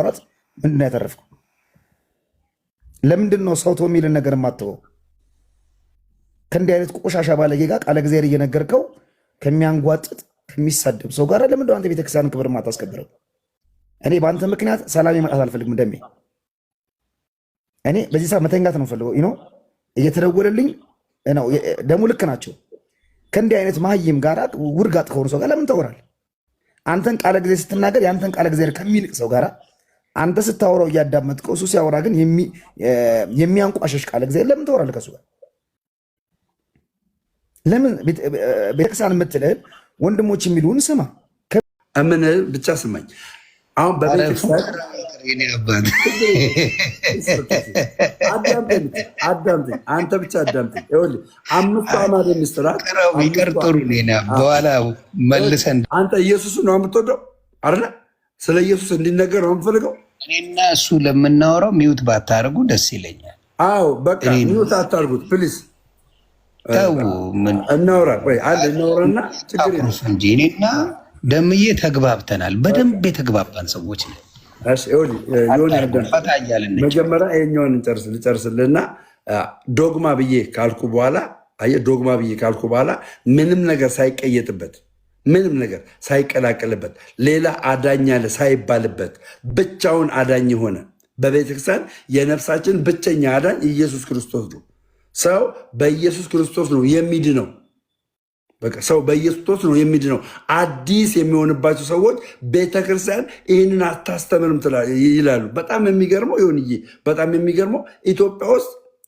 ማውራት ምንድን ነው ያተረፍከው? ለምንድን ነው ሰው ተው የሚልን ነገር የማትበው? ከእንዲህ አይነት ቆሻሻ ባለጌ ጋር ቃለ እግዚአብሔር እየነገርከው ከሚያንጓጥጥ ከሚሳደብ ሰው ጋር ለምንድን ነው አንተ ቤተክርስቲያን ክብር ማታስከብረው? እኔ በአንተ ምክንያት ሰላም ማጣት አልፈልግም። ደሜ እኔ በዚህ ሰዓት መተኛት ነው ፈልገው ነው እየተደወለልኝ ነው። ደግሞ ልክ ናቸው። ከእንዲህ አይነት መሀይም ጋር ውርጋጥ ከሆኑ ሰው ጋር ለምን ታወራለህ? አንተን ቃለ ጊዜ ስትናገር የአንተን ቃለ እግዚአብሔር ከሚንቅ ሰው ጋር አንተ ስታወራው እያዳመጥከው እሱ ሲያወራ ግን የሚያንቋሸሽ ቃለ እግዚአብሔር ለምን ታወራለህ ከሱ ጋር? ለምን ቤተክርስቲያን የምትልህን ወንድሞች የሚሉን ስማ። ምን ብቻ ስማኝ። አሁን በቤተክርስቲያን አዳምጠኝ፣ አንተ ብቻ አዳምጠኝ። ይኸውልህ 5 አዕማደ ምስጢራት ይቀርጥሩ በኋላ መልሰን አንተ ኢየሱስ ነው የምትወደው አይደለ? ስለ ኢየሱስ እንዲነገር ነው የምፈልገው። እኔና እሱ ለምናወራው ሚውት ባታደርጉ ደስ ይለኛል። አዎ በቃ ሚውት አታርጉት ፕሊዝ። ተው ምን እናውራ። ቆይ አንድ እናውራና ችግር የለም እንጂ እኔና ደምዬ ተግባብተናል። በደንብ የተግባባን ሰዎች ነን። እሺ መጀመሪያ ይኸኛውን ልጨርስልህና ዶግማ ብዬ ካልኩ በኋላ ዶግማ ብዬ ካልኩ በኋላ ምንም ነገር ሳይቀየጥበት ምንም ነገር ሳይቀላቀልበት ሌላ አዳኝ አለ ሳይባልበት ብቻውን አዳኝ የሆነ በቤተክርስቲያን የነፍሳችን ብቸኛ አዳኝ ኢየሱስ ክርስቶስ ነው። ሰው በኢየሱስ ክርስቶስ ነው የሚድነው። በቃ ሰው በኢየሱስ ክርስቶስ ነው የሚድነው። አዲስ የሚሆንባቸው ሰዎች ቤተክርስቲያን ይህንን አታስተምርም ይላሉ። በጣም የሚገርመው ይሁንዬ፣ በጣም የሚገርመው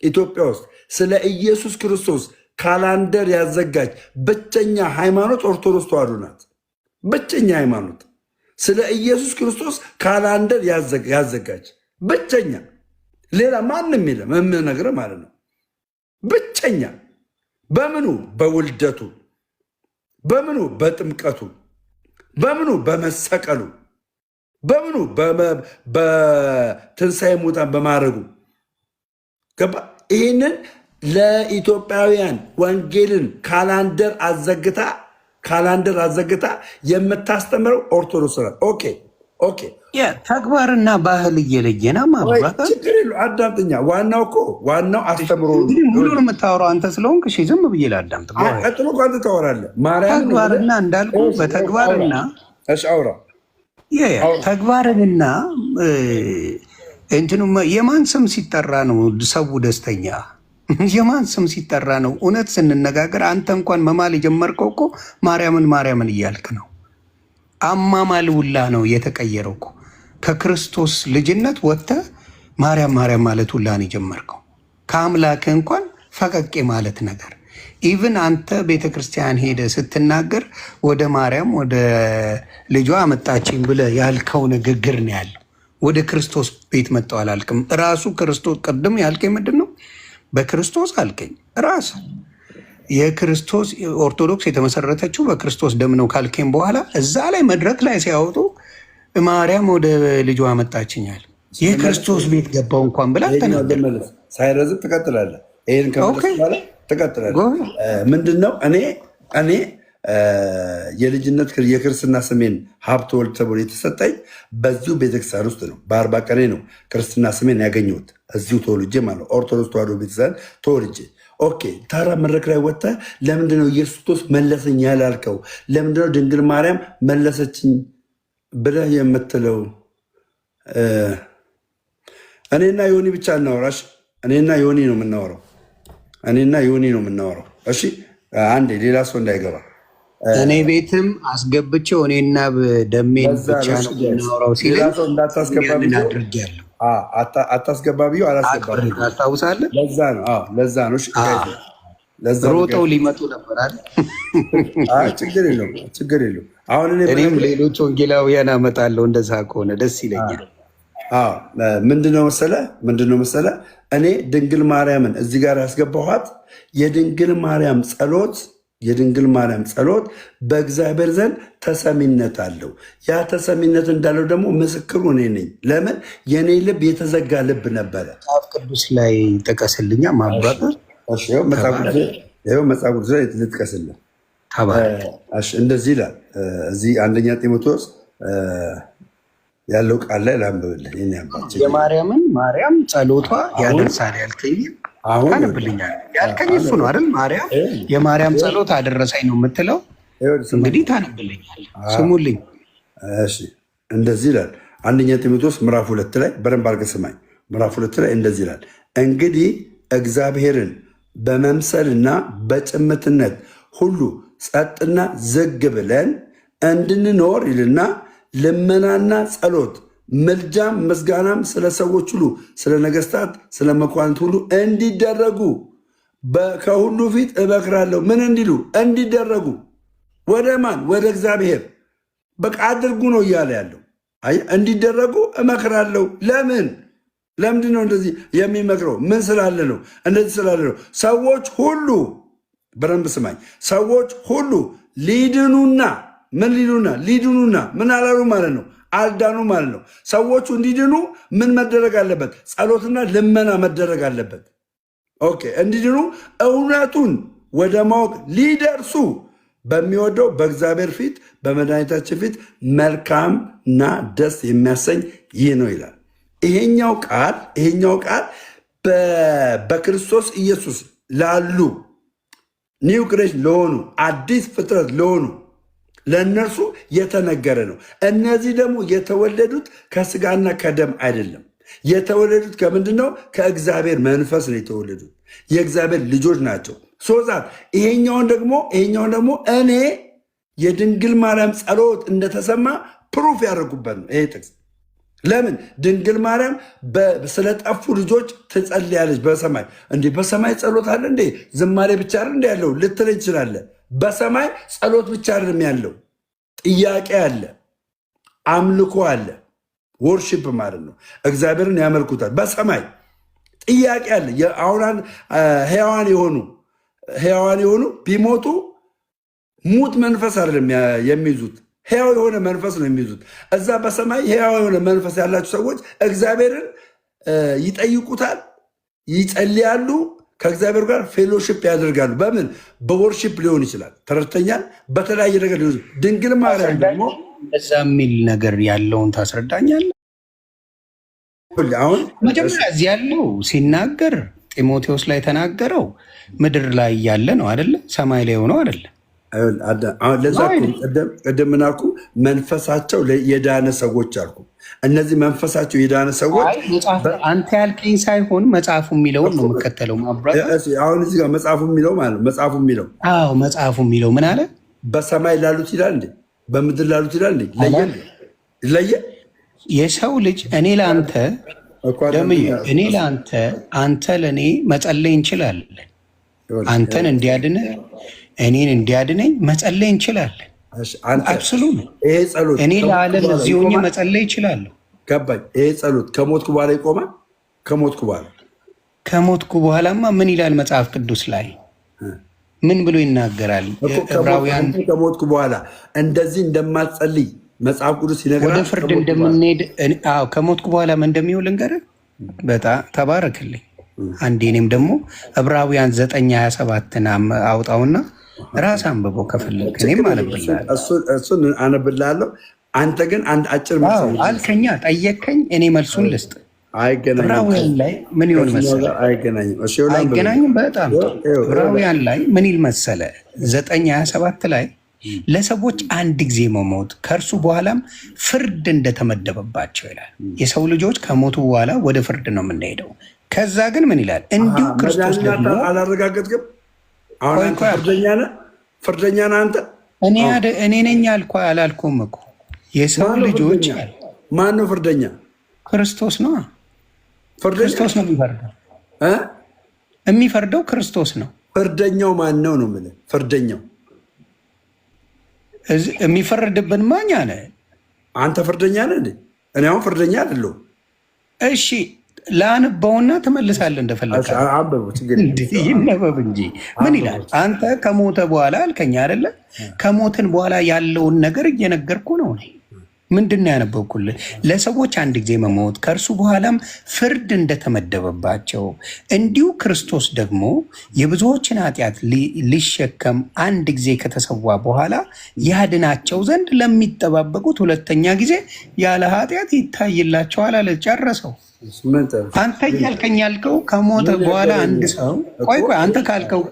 ኢትዮጵያ ውስጥ ስለ ኢየሱስ ክርስቶስ ካላንደር ያዘጋጅ ብቸኛ ሃይማኖት ኦርቶዶክስ ተዋሕዶ ናት። ብቸኛ ሃይማኖት ስለ ኢየሱስ ክርስቶስ ካላንደር ያዘጋጅ ብቸኛ፣ ሌላ ማንም የለም የምነግርህ ማለት ነው። ብቸኛ በምኑ በውልደቱ፣ በምኑ በጥምቀቱ፣ በምኑ በመሰቀሉ፣ በምኑ በትንሣኤ ሙታን በማድረጉ ገባ። ይህንን ለኢትዮጵያውያን ወንጌልን ካላንደር አዘግታ የምታስተምረው ኦርቶዶክስ ናት። ኦኬ ተግባርና ባህል እየለየና ማብራት ችግር የለው። አዳምጥኛ። ዋናው አስተምሮ ሁሉን የምታወራው አንተ ስለሆንክ እሺ፣ ዝም ብዬ ላዳምጥ። ቀጥሎ አንተ ታወራለህ። ተግባርና እንዳልኩ በተግባርና አውራ ተግባርንና እንትኑ የማን ስም ሲጠራ ነው ሰው ደስተኛ? የማን ስም ሲጠራ ነው? እውነት ስንነጋገር አንተ እንኳን መማል የጀመርከው እኮ ማርያምን እያልክ ነው። አማማል ውላ ነው የተቀየረው እኮ ከክርስቶስ ልጅነት ወጥተህ ማርያም ማለት ውላ ነው የጀመርከው። ከአምላክህ እንኳን ፈቀቄ ማለት ነገር ኢቭን አንተ ቤተክርስቲያን ሄደ ስትናገር ወደ ማርያም ወደ ልጇ አመጣችኝ ብለህ ያልከው ንግግር ነው ያለው። ወደ ክርስቶስ ቤት መጣው አላልክም። ራሱ ክርስቶስ ቅድም ያልከኝ ምንድን ነው? በክርስቶስ አልከኝ። ራስ የክርስቶስ ኦርቶዶክስ የተመሰረተችው በክርስቶስ ደም ነው ካልከኝ በኋላ እዛ ላይ መድረክ ላይ ሲያወጡ ማርያም ወደ ልጇ አመጣችኛል የክርስቶስ ቤት ገባው እንኳን ብላ ተናገረ። ሳይረዝም ትቀጥላለህ። ይሄን ከመለስ ትቀጥላለህ። ምንድነው እኔ የልጅነት የክርስትና ስሜን ሀብተ ወልድ ተብሎ የተሰጠኝ በዚሁ ቤተክርስቲያን ውስጥ ነው። በ40 ቀኔ ነው ክርስትና ስሜን ያገኘሁት። እዚሁ ተወልጄ ማለት ኦርቶዶክስ ተዋሕዶ ቤተክርስቲያን ተወልጄ። ኦኬ ታራ መድረክ ላይ ወጥተህ ለምንድነው ኢየሱስ ክርስቶስ መለሰኝ ያላልከው? ለምንድነው ድንግል ማርያም መለሰችኝ ብለህ የምትለው? እኔና ዮኒ ብቻ እናወራሽ። እኔና ዮኒ ነው የምናወራው። እሺ አንዴ ሌላ ሰው እንዳይገባ እኔ ቤትም አስገብቼው እኔና ደሜን ብቻ ነው የምናወራው ሲል አድርጌያለሁ። አታስገባ ብዬው አላስገባም። ታስታውሳለህ? ለዛ ነው ሮጠው ሊመጡ ነበር አይደል? ችግር የለውም። አሁን እኔም ሌሎች ወንጌላውያን አመጣለሁ። እንደዛ ከሆነ ደስ ይለኛል። ምንድነው መሰለ እኔ ድንግል ማርያምን እዚህ ጋር ያስገባኋት የድንግል ማርያም ጸሎት በእግዚአብሔር ዘንድ ተሰሚነት አለው። ያ ተሰሚነት እንዳለው ደግሞ ምስክሩ እኔ ነኝ። ለምን የኔ ልብ የተዘጋ ልብ ነበረ። መጽሐፍ ቅዱስ ላይ ጥቀስልኛ ማብራት መጽሐፍ ቅዱስ ላይ ልጥቀስልህ። እንደዚህ ይላል። እዚህ አንደኛ ጢሞቴዎስ ያለው ቃል ላይ ላንብብልህ። የማርያምን ማርያም ጸሎቷ ያደርሳል ያልከኝ ታነብልኛል ያልከኝ እሱ ነው አይደል? ማርያም የማርያም ጸሎት አደረሰኝ ነው የምትለው። እንግዲህ ታነብልኛል። ስሙልኝ። እሺ እንደዚህ ይላል አንደኛ ጢሞቴዎስ ምዕራፍ 2 ላይ በደንብ አድርገህ ስማኝ። ምዕራፍ 2 ላይ እንደዚህ ይላል፣ እንግዲህ እግዚአብሔርን በመምሰልና በጭምትነት ሁሉ ጸጥና ዝግ ብለን እንድንኖር ይልና ልመናና ጸሎት ምልጃም ምስጋናም ስለ ሰዎች ሁሉ ስለ ነገስታት ስለ መኳንንት ሁሉ እንዲደረጉ ከሁሉ ፊት እመክራለሁ። ምን እንዲሉ? እንዲደረጉ። ወደ ማን? ወደ እግዚአብሔር። በቃ አድርጉ ነው እያለ ያለው። እንዲደረጉ እመክራለሁ። ለምን? ለምንድን ነው እንደዚህ የሚመክረው? ምን ስላለ ነው? እንደዚህ ስላለ ነው። ሰዎች ሁሉ በደንብ ስማኝ። ሰዎች ሁሉ ሊድኑና ምን ሊሉና ሊድኑና ምን አላሉ ማለት ነው? አልዳኑ ማለት ነው። ሰዎቹ እንዲድኑ ምን መደረግ አለበት? ጸሎትና ልመና መደረግ አለበት። ኦኬ። እንዲድኑ እውነቱን ወደ ማወቅ ሊደርሱ በሚወደው በእግዚአብሔር ፊት በመድኃኒታችን ፊት መልካምና ደስ የሚያሰኝ ይህ ነው ይላል። ይሄኛው ቃል በክርስቶስ ኢየሱስ ላሉ ኒው ክሬሽን ለሆኑ አዲስ ፍጥረት ለሆኑ ለእነርሱ የተነገረ ነው። እነዚህ ደግሞ የተወለዱት ከስጋና ከደም አይደለም። የተወለዱት ከምንድን ነው? ከእግዚአብሔር መንፈስ ነው የተወለዱት። የእግዚአብሔር ልጆች ናቸው። ሶዛት ይሄኛውን ደግሞ እኔ የድንግል ማርያም ጸሎት እንደተሰማ ፕሩፍ ያደርጉበት ነው ይሄ ጥቅስ። ለምን? ድንግል ማርያም ስለጠፉ ልጆች ትጸልያለች በሰማይ። እንዴ በሰማይ ጸሎት አለ እንዴ? ዝማሬ ብቻ አይደል እንደ ያለው ልትለኝ ትችላለህ። በሰማይ ጸሎት ብቻ አይደለም ያለው፣ ጥያቄ አለ፣ አምልኮ አለ። ወርሺፕ ማለት ነው። እግዚአብሔርን ያመልኩታል። በሰማይ ጥያቄ አለ። አሁን ሕያዋን የሆኑ ቢሞቱ ሙት መንፈስ አይደለም የሚይዙት፣ ሕያው የሆነ መንፈስ ነው የሚይዙት። እዛ በሰማይ ሕያው የሆነ መንፈስ ያላቸው ሰዎች እግዚአብሔርን ይጠይቁታል፣ ይጸልያሉ፣ ከእግዚአብሔር ጋር ፌሎሺፕ ያደርጋሉ። በምን? በወርሺፕ ሊሆን ይችላል። ተረድተኛል። በተለያየ ነገር ሊሆን ይችላል። ድንግል ማርያም ደግሞ እዛ የሚል ነገር ያለውን ታስረዳኛለህ? አሁን መጀመሪያ እዚህ ያለው ሲናገር ጢሞቴዎስ ላይ ተናገረው ምድር ላይ ያለ ነው አደለ? ሰማይ ላይ ሆነው አደለ? ለዛ ቅድም ምን አልኩ? መንፈሳቸው የዳነ ሰዎች አልኩ። እነዚህ መንፈሳቸው የዳነ ሰዎች አንተ ያልከኝ ሳይሆን መጽሐፉ የሚለውን ነው የምከተለው። አሁን እዚህ ጋር መጽሐፉ የሚለው ማለት ነው። መጽሐፉ የሚለው ምን አለ? በሰማይ ላሉት ይላል እንዴ? በምድር ላሉት ይላል እንዴ? ለየ የሰው ልጅ እኔ ለአንተ እኔ ለአንተ አንተ ለእኔ መጸለይ እንችላለን። አንተን እንዲያድንህ እኔን እንዲያድነኝ መጸለይ እንችላለን። አብስሉት። እኔ ለዓለም እዚህ ሆኜ መጸለይ ይችላለሁ። ገባኝ። ይሄ ጸሎት ከሞትኩ በኋላ ይቆማል? ከሞትኩ በኋላማ ምን ይላል መጽሐፍ ቅዱስ ላይ? ምን ብሎ ይናገራል? ዕብራውያን ከሞትኩ በኋላ እንደዚህ እንደማትጸልይ መጽሐፍ ቅዱስ ይነግራል። ወደ ፍርድ እንደምንሄድ ከሞትኩ በኋላ ምን እንደሚሆን ልንገርህ። በጣም ተባረክልኝ። አንዴ እኔም ደግሞ ዕብራውያን 9:27 አውጣውና ራስ አንብበው ከፈለግ እኔም አነብልሃለሁ። እሱን አነብልሃለሁ። አንተ ግን አንድ አጭር አልከኛ ጠየከኝ፣ እኔ መልሱን ልስጥ። ዕብራውያን ላይ ምን ይሆን መሰለህ? አይገናኝም። በጣም ዕብራውያን ላይ ምን ይል መሰለህ? 9:27 ላይ ለሰዎች አንድ ጊዜ መሞት ከእርሱ በኋላም ፍርድ እንደተመደበባቸው ይላል። የሰው ልጆች ከሞቱ በኋላ ወደ ፍርድ ነው የምንሄደው። ከዛ ግን ምን ይላል? እንዲሁ ክርስቶስ ደግሞ አላረጋገጥክም? ፍርደኛ ነህ አንተ። እኔ ነኝ አላልኩም እኮ የሰው ልጆች። ማን ነው ፍርደኛ? ክርስቶስ ነው። ክርስቶስ ነው የሚፈርደው ክርስቶስ ነው። ፍርደኛው ማን ነው ነው የምልህ። ፍርደኛው የሚፈረድብን ማኛ ነህ አንተ። ፍርደኛ ነህ እንዴ? እኔ አሁን ፍርደኛ አይደለሁም። እሺ ላንባውና ትመልሳለህ እንደፈለግ። ይነበብ እንጂ ምን ይላል? አንተ ከሞተ በኋላ አልከኝ አይደለ? ከሞትን በኋላ ያለውን ነገር እየነገርኩ ነው። ምንድን ነው ያነበብኩልህ? ለሰዎች አንድ ጊዜ መሞት ከእርሱ በኋላም ፍርድ እንደተመደበባቸው እንዲሁ ክርስቶስ ደግሞ የብዙዎችን ኃጢአት ሊሸከም አንድ ጊዜ ከተሰዋ በኋላ ያድናቸው ዘንድ ለሚጠባበቁት ሁለተኛ ጊዜ ያለ ኃጢአት ይታይላቸዋል አለ። ጨረሰው። አንተ እያልከኝ ያልከው ከሞተ በኋላ አንድ ሰው ቆይ አንተ ካልከው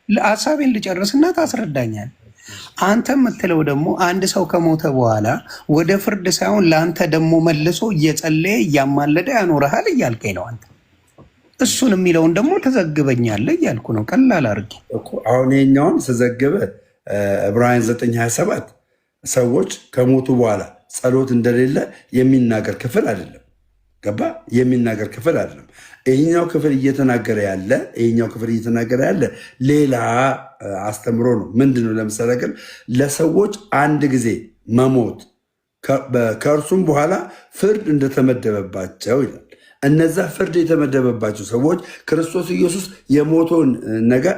ሀሳቤን ልጨርስና ታስረዳኛል። አንተ የምትለው ደግሞ አንድ ሰው ከሞተ በኋላ ወደ ፍርድ ሳይሆን ለአንተ ደግሞ መልሶ እየጸለየ እያማለደ ያኖረሃል እያልከኝ ነው። አንተ እሱን የሚለውን ደግሞ ተዘግበኛለህ እያልኩ ነው። ቀላል አድርጌ አሁን የኛውን ስዘግበ ዕብራውያን 9:27 ሰዎች ከሞቱ በኋላ ጸሎት እንደሌለ የሚናገር ክፍል አይደለም። ገባ? የሚናገር ክፍል አይደለም። ይህኛው ክፍል እየተናገረ ያለ ሌላ አስተምሮ ነው። ምንድነው? ለምሳሌ ግን ለሰዎች አንድ ጊዜ መሞት ከእርሱም በኋላ ፍርድ እንደተመደበባቸው ይላል። እነዛ ፍርድ የተመደበባቸው ሰዎች ክርስቶስ ኢየሱስ የሞተውን ነገር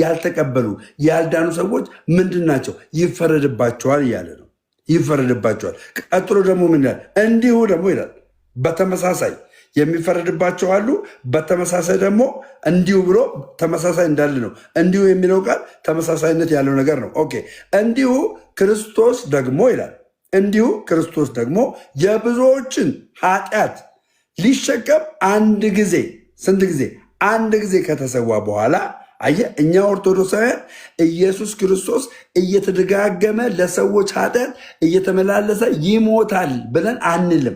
ያልተቀበሉ ያልዳኑ ሰዎች ምንድን ናቸው? ይፈረድባቸዋል እያለ ነው። ይፈረድባቸዋል። ቀጥሎ ደግሞ ምን ይላል? እንዲሁ ደግሞ ይላል በተመሳሳይ የሚፈረድባቸው አሉ። በተመሳሳይ ደግሞ እንዲሁ ብሎ ተመሳሳይ እንዳለ ነው። እንዲሁ የሚለው ቃል ተመሳሳይነት ያለው ነገር ነው። ኦኬ። እንዲሁ ክርስቶስ ደግሞ ይላል። እንዲሁ ክርስቶስ ደግሞ የብዙዎችን ኃጢአት ሊሸከም አንድ ጊዜ ስንት ጊዜ? አንድ ጊዜ ከተሰዋ በኋላ አየህ፣ እኛ ኦርቶዶክሳውያን ኢየሱስ ክርስቶስ እየተደጋገመ ለሰዎች ኃጢአት እየተመላለሰ ይሞታል ብለን አንልም።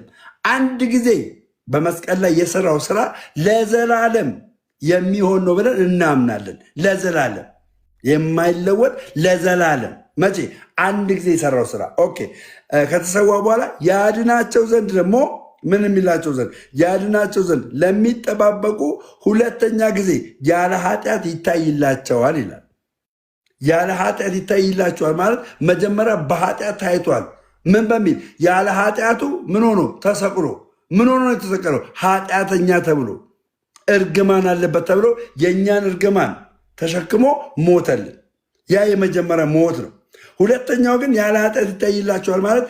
አንድ ጊዜ በመስቀል ላይ የሰራው ስራ ለዘላለም የሚሆን ነው ብለን እናምናለን። ለዘላለም የማይለወጥ ለዘላለም። መቼ? አንድ ጊዜ የሰራው ስራ ኦኬ። ከተሰዋ በኋላ ያድናቸው ዘንድ ደግሞ ምን የሚላቸው ዘንድ? ያድናቸው ዘንድ ለሚጠባበቁ ሁለተኛ ጊዜ ያለ ኃጢአት ይታይላቸዋል ይላል። ያለ ኃጢአት ይታይላቸዋል ማለት መጀመሪያ በኃጢአት ታይቷል። ምን በሚል? ያለ ኃጢአቱ ምን ሆኖ ተሰቅሎ ምን ሆኖ ነው የተሰቀለው? ኃጢአተኛ ተብሎ እርግማን አለበት ተብሎ የእኛን እርግማን ተሸክሞ ሞተልን። ያ የመጀመሪያ ሞት ነው። ሁለተኛው ግን ያለ ኃጢአት ይታይላቸዋል ማለት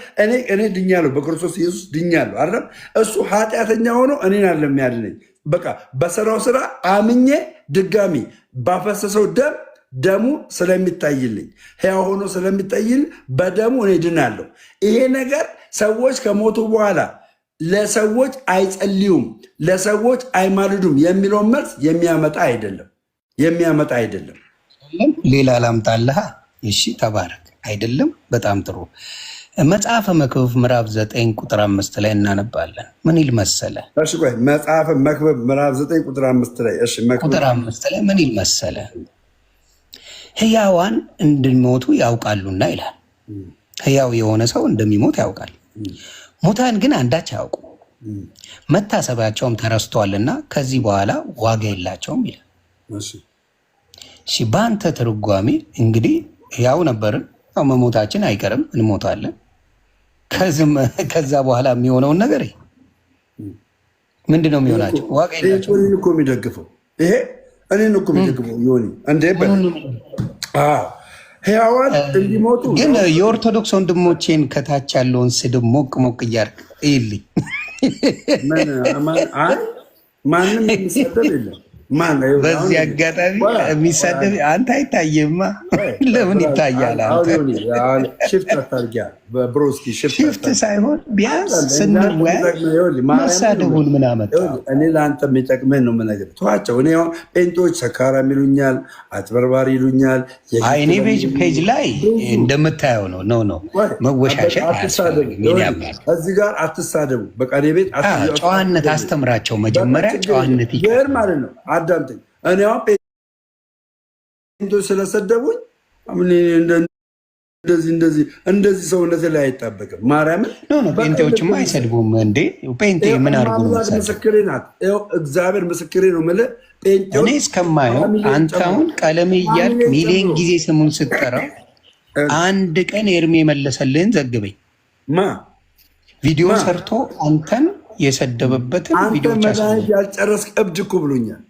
እኔ ድኛለሁ፣ በክርስቶስ ኢየሱስ ድኛለሁ አይደለም። እሱ ኃጢአተኛ ሆኖ እኔን አለም ያድነኝ። በቃ በሰራው ስራ አምኜ ድጋሚ ባፈሰሰው ደሙ ስለሚታይልኝ ሕያው ሆኖ ስለሚታይልኝ በደሙ እኔ ድናለሁ። ይሄ ነገር ሰዎች ከሞቱ በኋላ ለሰዎች አይጸልዩም፣ ለሰዎች አይማልዱም የሚለውን መልስ የሚያመጣ አይደለም። ሌላ ላምጣልሃ። እሺ ተባረክ። አይደለም? በጣም ጥሩ። መጽሐፈ መክብብ ምዕራፍ 9 ቁጥር 5 ላይ እናነባለን። ምን ይል መሰለ? እሺ ቆይ፣ መጽሐፈ መክብብ ምዕራፍ 9 ቁጥር 5 ላይ እሺ፣ ቁጥር 5 ላይ ምን ይል መሰለ? ሕያዋን እንደሚሞቱ ያውቃሉና ይላል። ሕያው የሆነ ሰው እንደሚሞት ያውቃል። ሙታን ግን አንዳች አያውቁ፣ መታሰቢያቸውም ተረስቷልና ከዚህ በኋላ ዋጋ የላቸውም ይላል። እሺ በአንተ ትርጓሜ እንግዲህ ሕያው ነበርን፣ መሞታችን አይቀርም፣ እንሞታለን። ከዛ በኋላ የሚሆነውን ነገር ምንድን ነው የሚሆናቸው? ዋጋ የላቸው እኮ የሚደግፈው ይሄ እኔን እኮ የሚደግፈው ሆኒ እንዴ ሕያዋን እንዲሞቱ ግን የኦርቶዶክስ ወንድሞቼን ከታች ያለውን ስድብ ሞቅ ሞቅ እያልክ ይልኝ። ማንም የሚሳደብ የለም። በዚህ አጋጣሚ የሚሳደብ አንተ አይታየማ። ለምን ይታያል? ሽፍት ሳይሆን ቢያንስ ስንወያይ መሳደቡን ምን አመጣው? እኔ ለአንተ የሚጠቅምህን ነው የምነግርህ። ተዋቸው። እኔ አሁን ጴንጤዎች ሰካራም ይሉኛል፣ አጭበርባሪ ይሉኛል። እኔ ፔጅ ላይ እንደምታየው ነው ነው መወሻሸት አያስፈልግም። እዚህ ጋር አትሳደቡ። በቃ እኔ ቤት ጨዋነት አስተምራቸው። መጀመሪያ ጨዋነት ይገር ማለት ነው። አዳምጠኝ። እኔ አሁን ጴንጤዎች ስለሰደቡኝ እንደዚህ ሰውነት ላይ አይጠበቅም። ማርያምን ጴንጤዎችማ አይሰድቡም እንዴ? ጴንጤ ምን አድርጎ ነው? ምስክሬ ናት። እግዚአብሔር ምስክሬ ነው የምልህ። ጴንጤዎች እኔ እስከማየው አንተ አሁን ቀለሜ እያልክ ሚሊዮን ጊዜ ስሙን ስትጠራው አንድ ቀን ኤርሜ የመለሰልህን ዘግበኝ። ቪዲዮ ሰርቶ አንተን የሰደበበትን ቪዲዮች ያልጨረስክ እብድ እኮ ብሎኛል።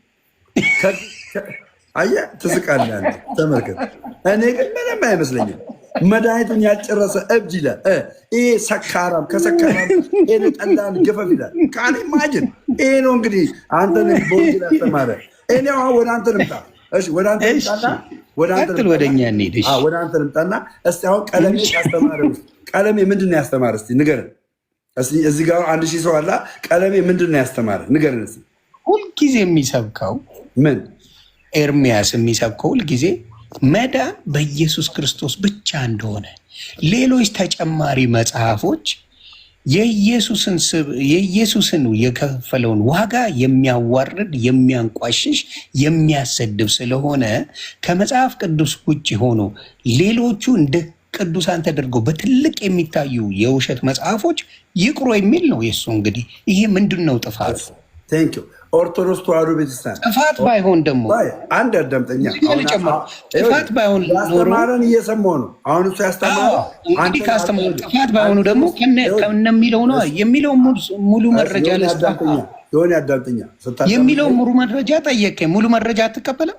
አየህ፣ ትስቃለህ። ተመልከት። እኔ ግን ምንም አይመስለኝም። መድኃኒቱን ያልጨረሰ እብድ ይላል። ይሄ ሰካራም ከሰካራም ይሄን ጠላን ገፈፍ ይላል። ካን ኢማጂን ይሄ ነው እንግዲህ አንተን በወንጌል ያስተማረ። እኔ አሁን ወደ አንተ ልምጣ። እሺ ወደ አንተ ልምጣና ወደኛ እንሂድ። እሺ ወደ አንተ ልምጣና እስቲ አሁን ቀለሜ ያስተማረ ቀለሜ ምንድን ነው ያስተማረ? እስቲ ንገረን። እስቲ እዚህ ጋር 1000 ሰው አለ። ቀለሜ ምንድን ነው ያስተማረ? ንገረን እስቲ። ሁልጊዜ የሚሰብከው ምን ኤርሚያስ የሚሰብከው ሁልጊዜ መዳን በኢየሱስ ክርስቶስ ብቻ እንደሆነ፣ ሌሎች ተጨማሪ መጽሐፎች የኢየሱስን የከፈለውን ዋጋ የሚያዋርድ፣ የሚያንቋሽሽ፣ የሚያሰድብ ስለሆነ ከመጽሐፍ ቅዱስ ውጭ ሆኖ ሌሎቹ እንደ ቅዱሳን ተደርገው በትልቅ የሚታዩ የውሸት መጽሐፎች ይቅሩ የሚል ነው የእሱ። እንግዲህ ይሄ ምንድን ነው ጥፋቱ? ኦርቶዶክስ ተዋሕዶ ቤተክርስቲያን ጥፋት ባይሆን ደግሞ አንድ አዳምጠኛ፣ ጥፋት ባይሆን ያስተማረን እየሰማሁ ነው። አሁን እሱ ያስተማረው እንግዲህ ካስተማረ ጥፋት ባይሆኑ ደግሞ ከነሚለው ነው የሚለው ሙሉ መረጃ የሆነ አዳምጠኛ የሚለው ሙሉ መረጃ ጠየቀኝ። ሙሉ መረጃ አትቀበልም?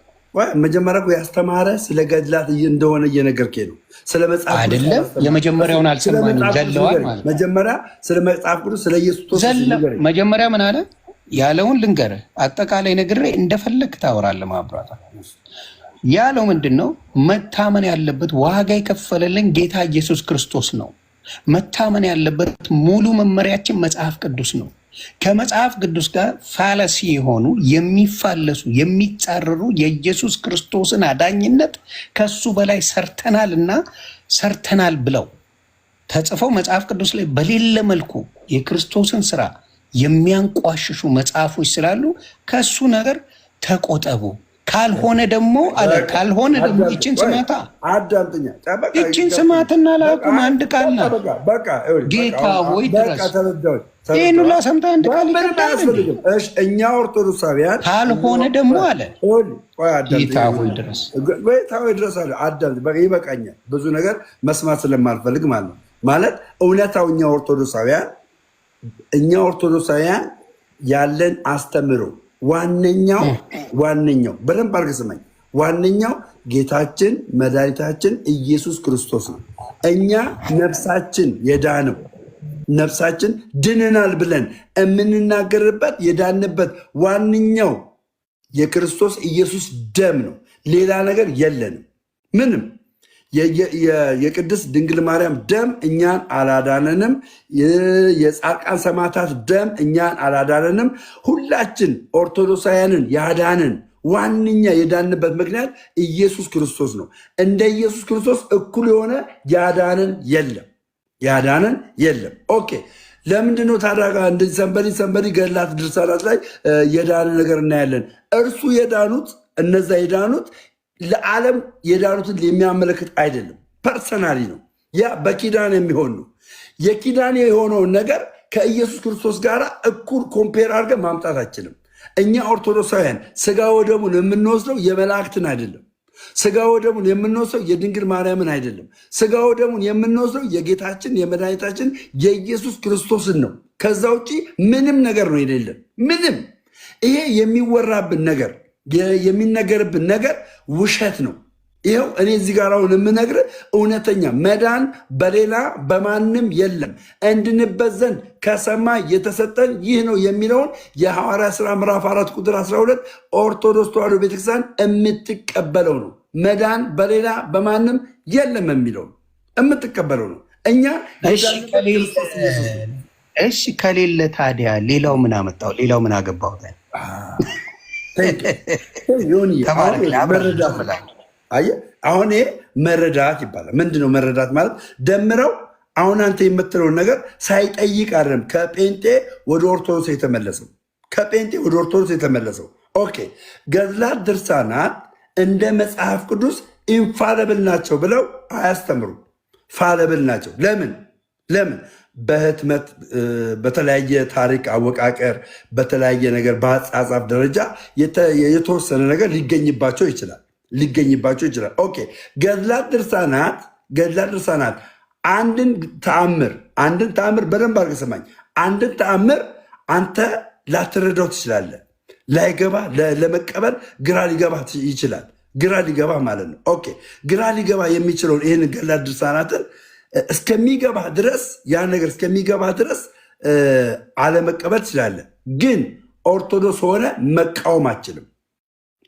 መጀመሪያ ያስተማረ ስለ ገድላት እንደሆነ እየነገርከኝ ነው። ስለ መጽሐፍ አይደለም። የመጀመሪያውን አልሰማንም። ዘለዋል ማለት መጀመሪያ ስለ መጽሐፍ ቅዱስ ስለ ኢየሱስ መጀመሪያ ምን አለ ያለውን ልንገርህ። አጠቃላይ ነግሬ እንደፈለግ ታወራለህ። ማብራታ ያለው ምንድን ነው? መታመን ያለበት ዋጋ የከፈለልን ጌታ ኢየሱስ ክርስቶስ ነው። መታመን ያለበት ሙሉ መመሪያችን መጽሐፍ ቅዱስ ነው። ከመጽሐፍ ቅዱስ ጋር ፋለሲ የሆኑ የሚፋለሱ የሚጻረሩ የኢየሱስ ክርስቶስን አዳኝነት ከሱ በላይ ሰርተናል ብለው ተጽፈው መጽሐፍ ቅዱስ ላይ በሌለ መልኩ የክርስቶስን ስራ የሚያንቋሽሹ መጽሐፎች ስላሉ ከሱ ነገር ተቆጠቡ። ካልሆነ ደግሞ ይችን ስማታ አዳምጠኛ ይችን ስማትና ላቁም። አንድ ቃል ናት። ጌታ ሆይ ድረስ ይህን ሁላ ሰምታ አንድ ቃል እኛ ኦርቶዶክሳውያን ካልሆነ ደግሞ አለ ጌታ ሆይ ድረስ አለ። አዳምጥ፣ ይበቃኛል። ብዙ ነገር መስማት ስለማልፈልግ ማለት ነው። ማለት እውነታው እኛ ኦርቶዶክሳውያን ያለን አስተምሮ ዋነኛው በደንብ አድርገህ ስማኝ። ዋነኛው ጌታችን መድኃኒታችን ኢየሱስ ክርስቶስ ነው። እኛ ነፍሳችን ድነናል ብለን የምንናገርበት የዳንበት ዋነኛው የክርስቶስ ኢየሱስ ደም ነው። ሌላ ነገር የለንም ምንም። የቅድስት ድንግል ማርያም ደም እኛን አላዳነንም። የጻድቃን ሰማዕታት ደም እኛን አላዳነንም። ሁላችን ኦርቶዶክሳውያንን ያዳንን ዋነኛ የዳንበት ምክንያት ኢየሱስ ክርስቶስ ነው። እንደ ኢየሱስ ክርስቶስ እኩል የሆነ ያዳንን የለም። ኦኬ፣ ለምንድነው ታዲያ እንደዚህ ሰንበዲ ገድላት ድርሳናት ላይ የዳነ ነገር እናያለን? እርሱ እነዛ የዳኑት ለዓለም የዳኑትን የሚያመለክት አይደለም፣ ፐርሰናሊ ነው። ያ በኪዳን የሚሆን ነው። የኪዳን የሆነውን ነገር ከኢየሱስ ክርስቶስ ጋር እኩል ኮምፔር አድርገን ማምጣት አይችልም። እኛ ኦርቶዶክሳውያን ስጋ ወደሙን የምንወስደው የመላእክትን አይደለም። ስጋ ወደሙን የምንወስደው የድንግል ማርያምን አይደለም። ስጋ ወደሙን የምንወስደው የጌታችን የመድኃኒታችን የኢየሱስ ክርስቶስን ነው። ከዛ ውጭ ምንም ነገር ነው የሌለን። ምንም ይሄ የሚወራብን ነገር የሚነገርብን ነገር ውሸት ነው። ይኸው እኔ እዚህ ጋር አሁን የምነግርህ እውነተኛ መዳን በሌላ በማንም የለም፣ እንድንበት ዘንድ ከሰማይ የተሰጠን ይህ ነው የሚለውን የሐዋርያት ሥራ ምዕራፍ 4 ቁጥር 12 ኦርቶዶክስ ተዋሕዶ ቤተክርስቲያን የምትቀበለው ነው። መዳን በሌላ በማንም የለም የሚለው የምትቀበለው ነው። እኛ እሺ ከሌለ ታዲያ ሌላው ምን አመጣው? ሌላው ምን አገባው? አሁን ይሄ መረዳት ይባላል። ምንድነው መረዳት ማለት? ደምረው አሁን አንተ የምትለውን ነገር ሳይጠይቅ አይደለም ከጴንጤ ወደ ኦርቶዶክስ የተመለሰው። ኦኬ፣ ገድላት ድርሳናት እንደ መጽሐፍ ቅዱስ ኢንፋለብል ናቸው ብለው አያስተምሩም። ፋለብል ናቸው። ለምን? በህትመት በተለያየ ታሪክ አወቃቀር በተለያየ ነገር በአጻጻፍ ደረጃ የተወሰነ ነገር ሊገኝባቸው ይችላል። ኦኬ፣ ገድላት ድርሳናት አንድን ተአምር በደንብ አድርገህ ስማኝ። አንድን ተአምር አንተ ላትረዳው ትችላለህ። ላይገባ ለመቀበል ግራ ሊገባ ይችላል። ግራ ሊገባ ማለት ነው። ኦኬ ግራ ሊገባ የሚችለውን ይህን ገድላት ድርሳናትን እስከሚገባ ድረስ ያ ነገር እስከሚገባ ድረስ አለመቀበል ትችላለህ። ግን ኦርቶዶክስ ሆነ መቃወም አችልም።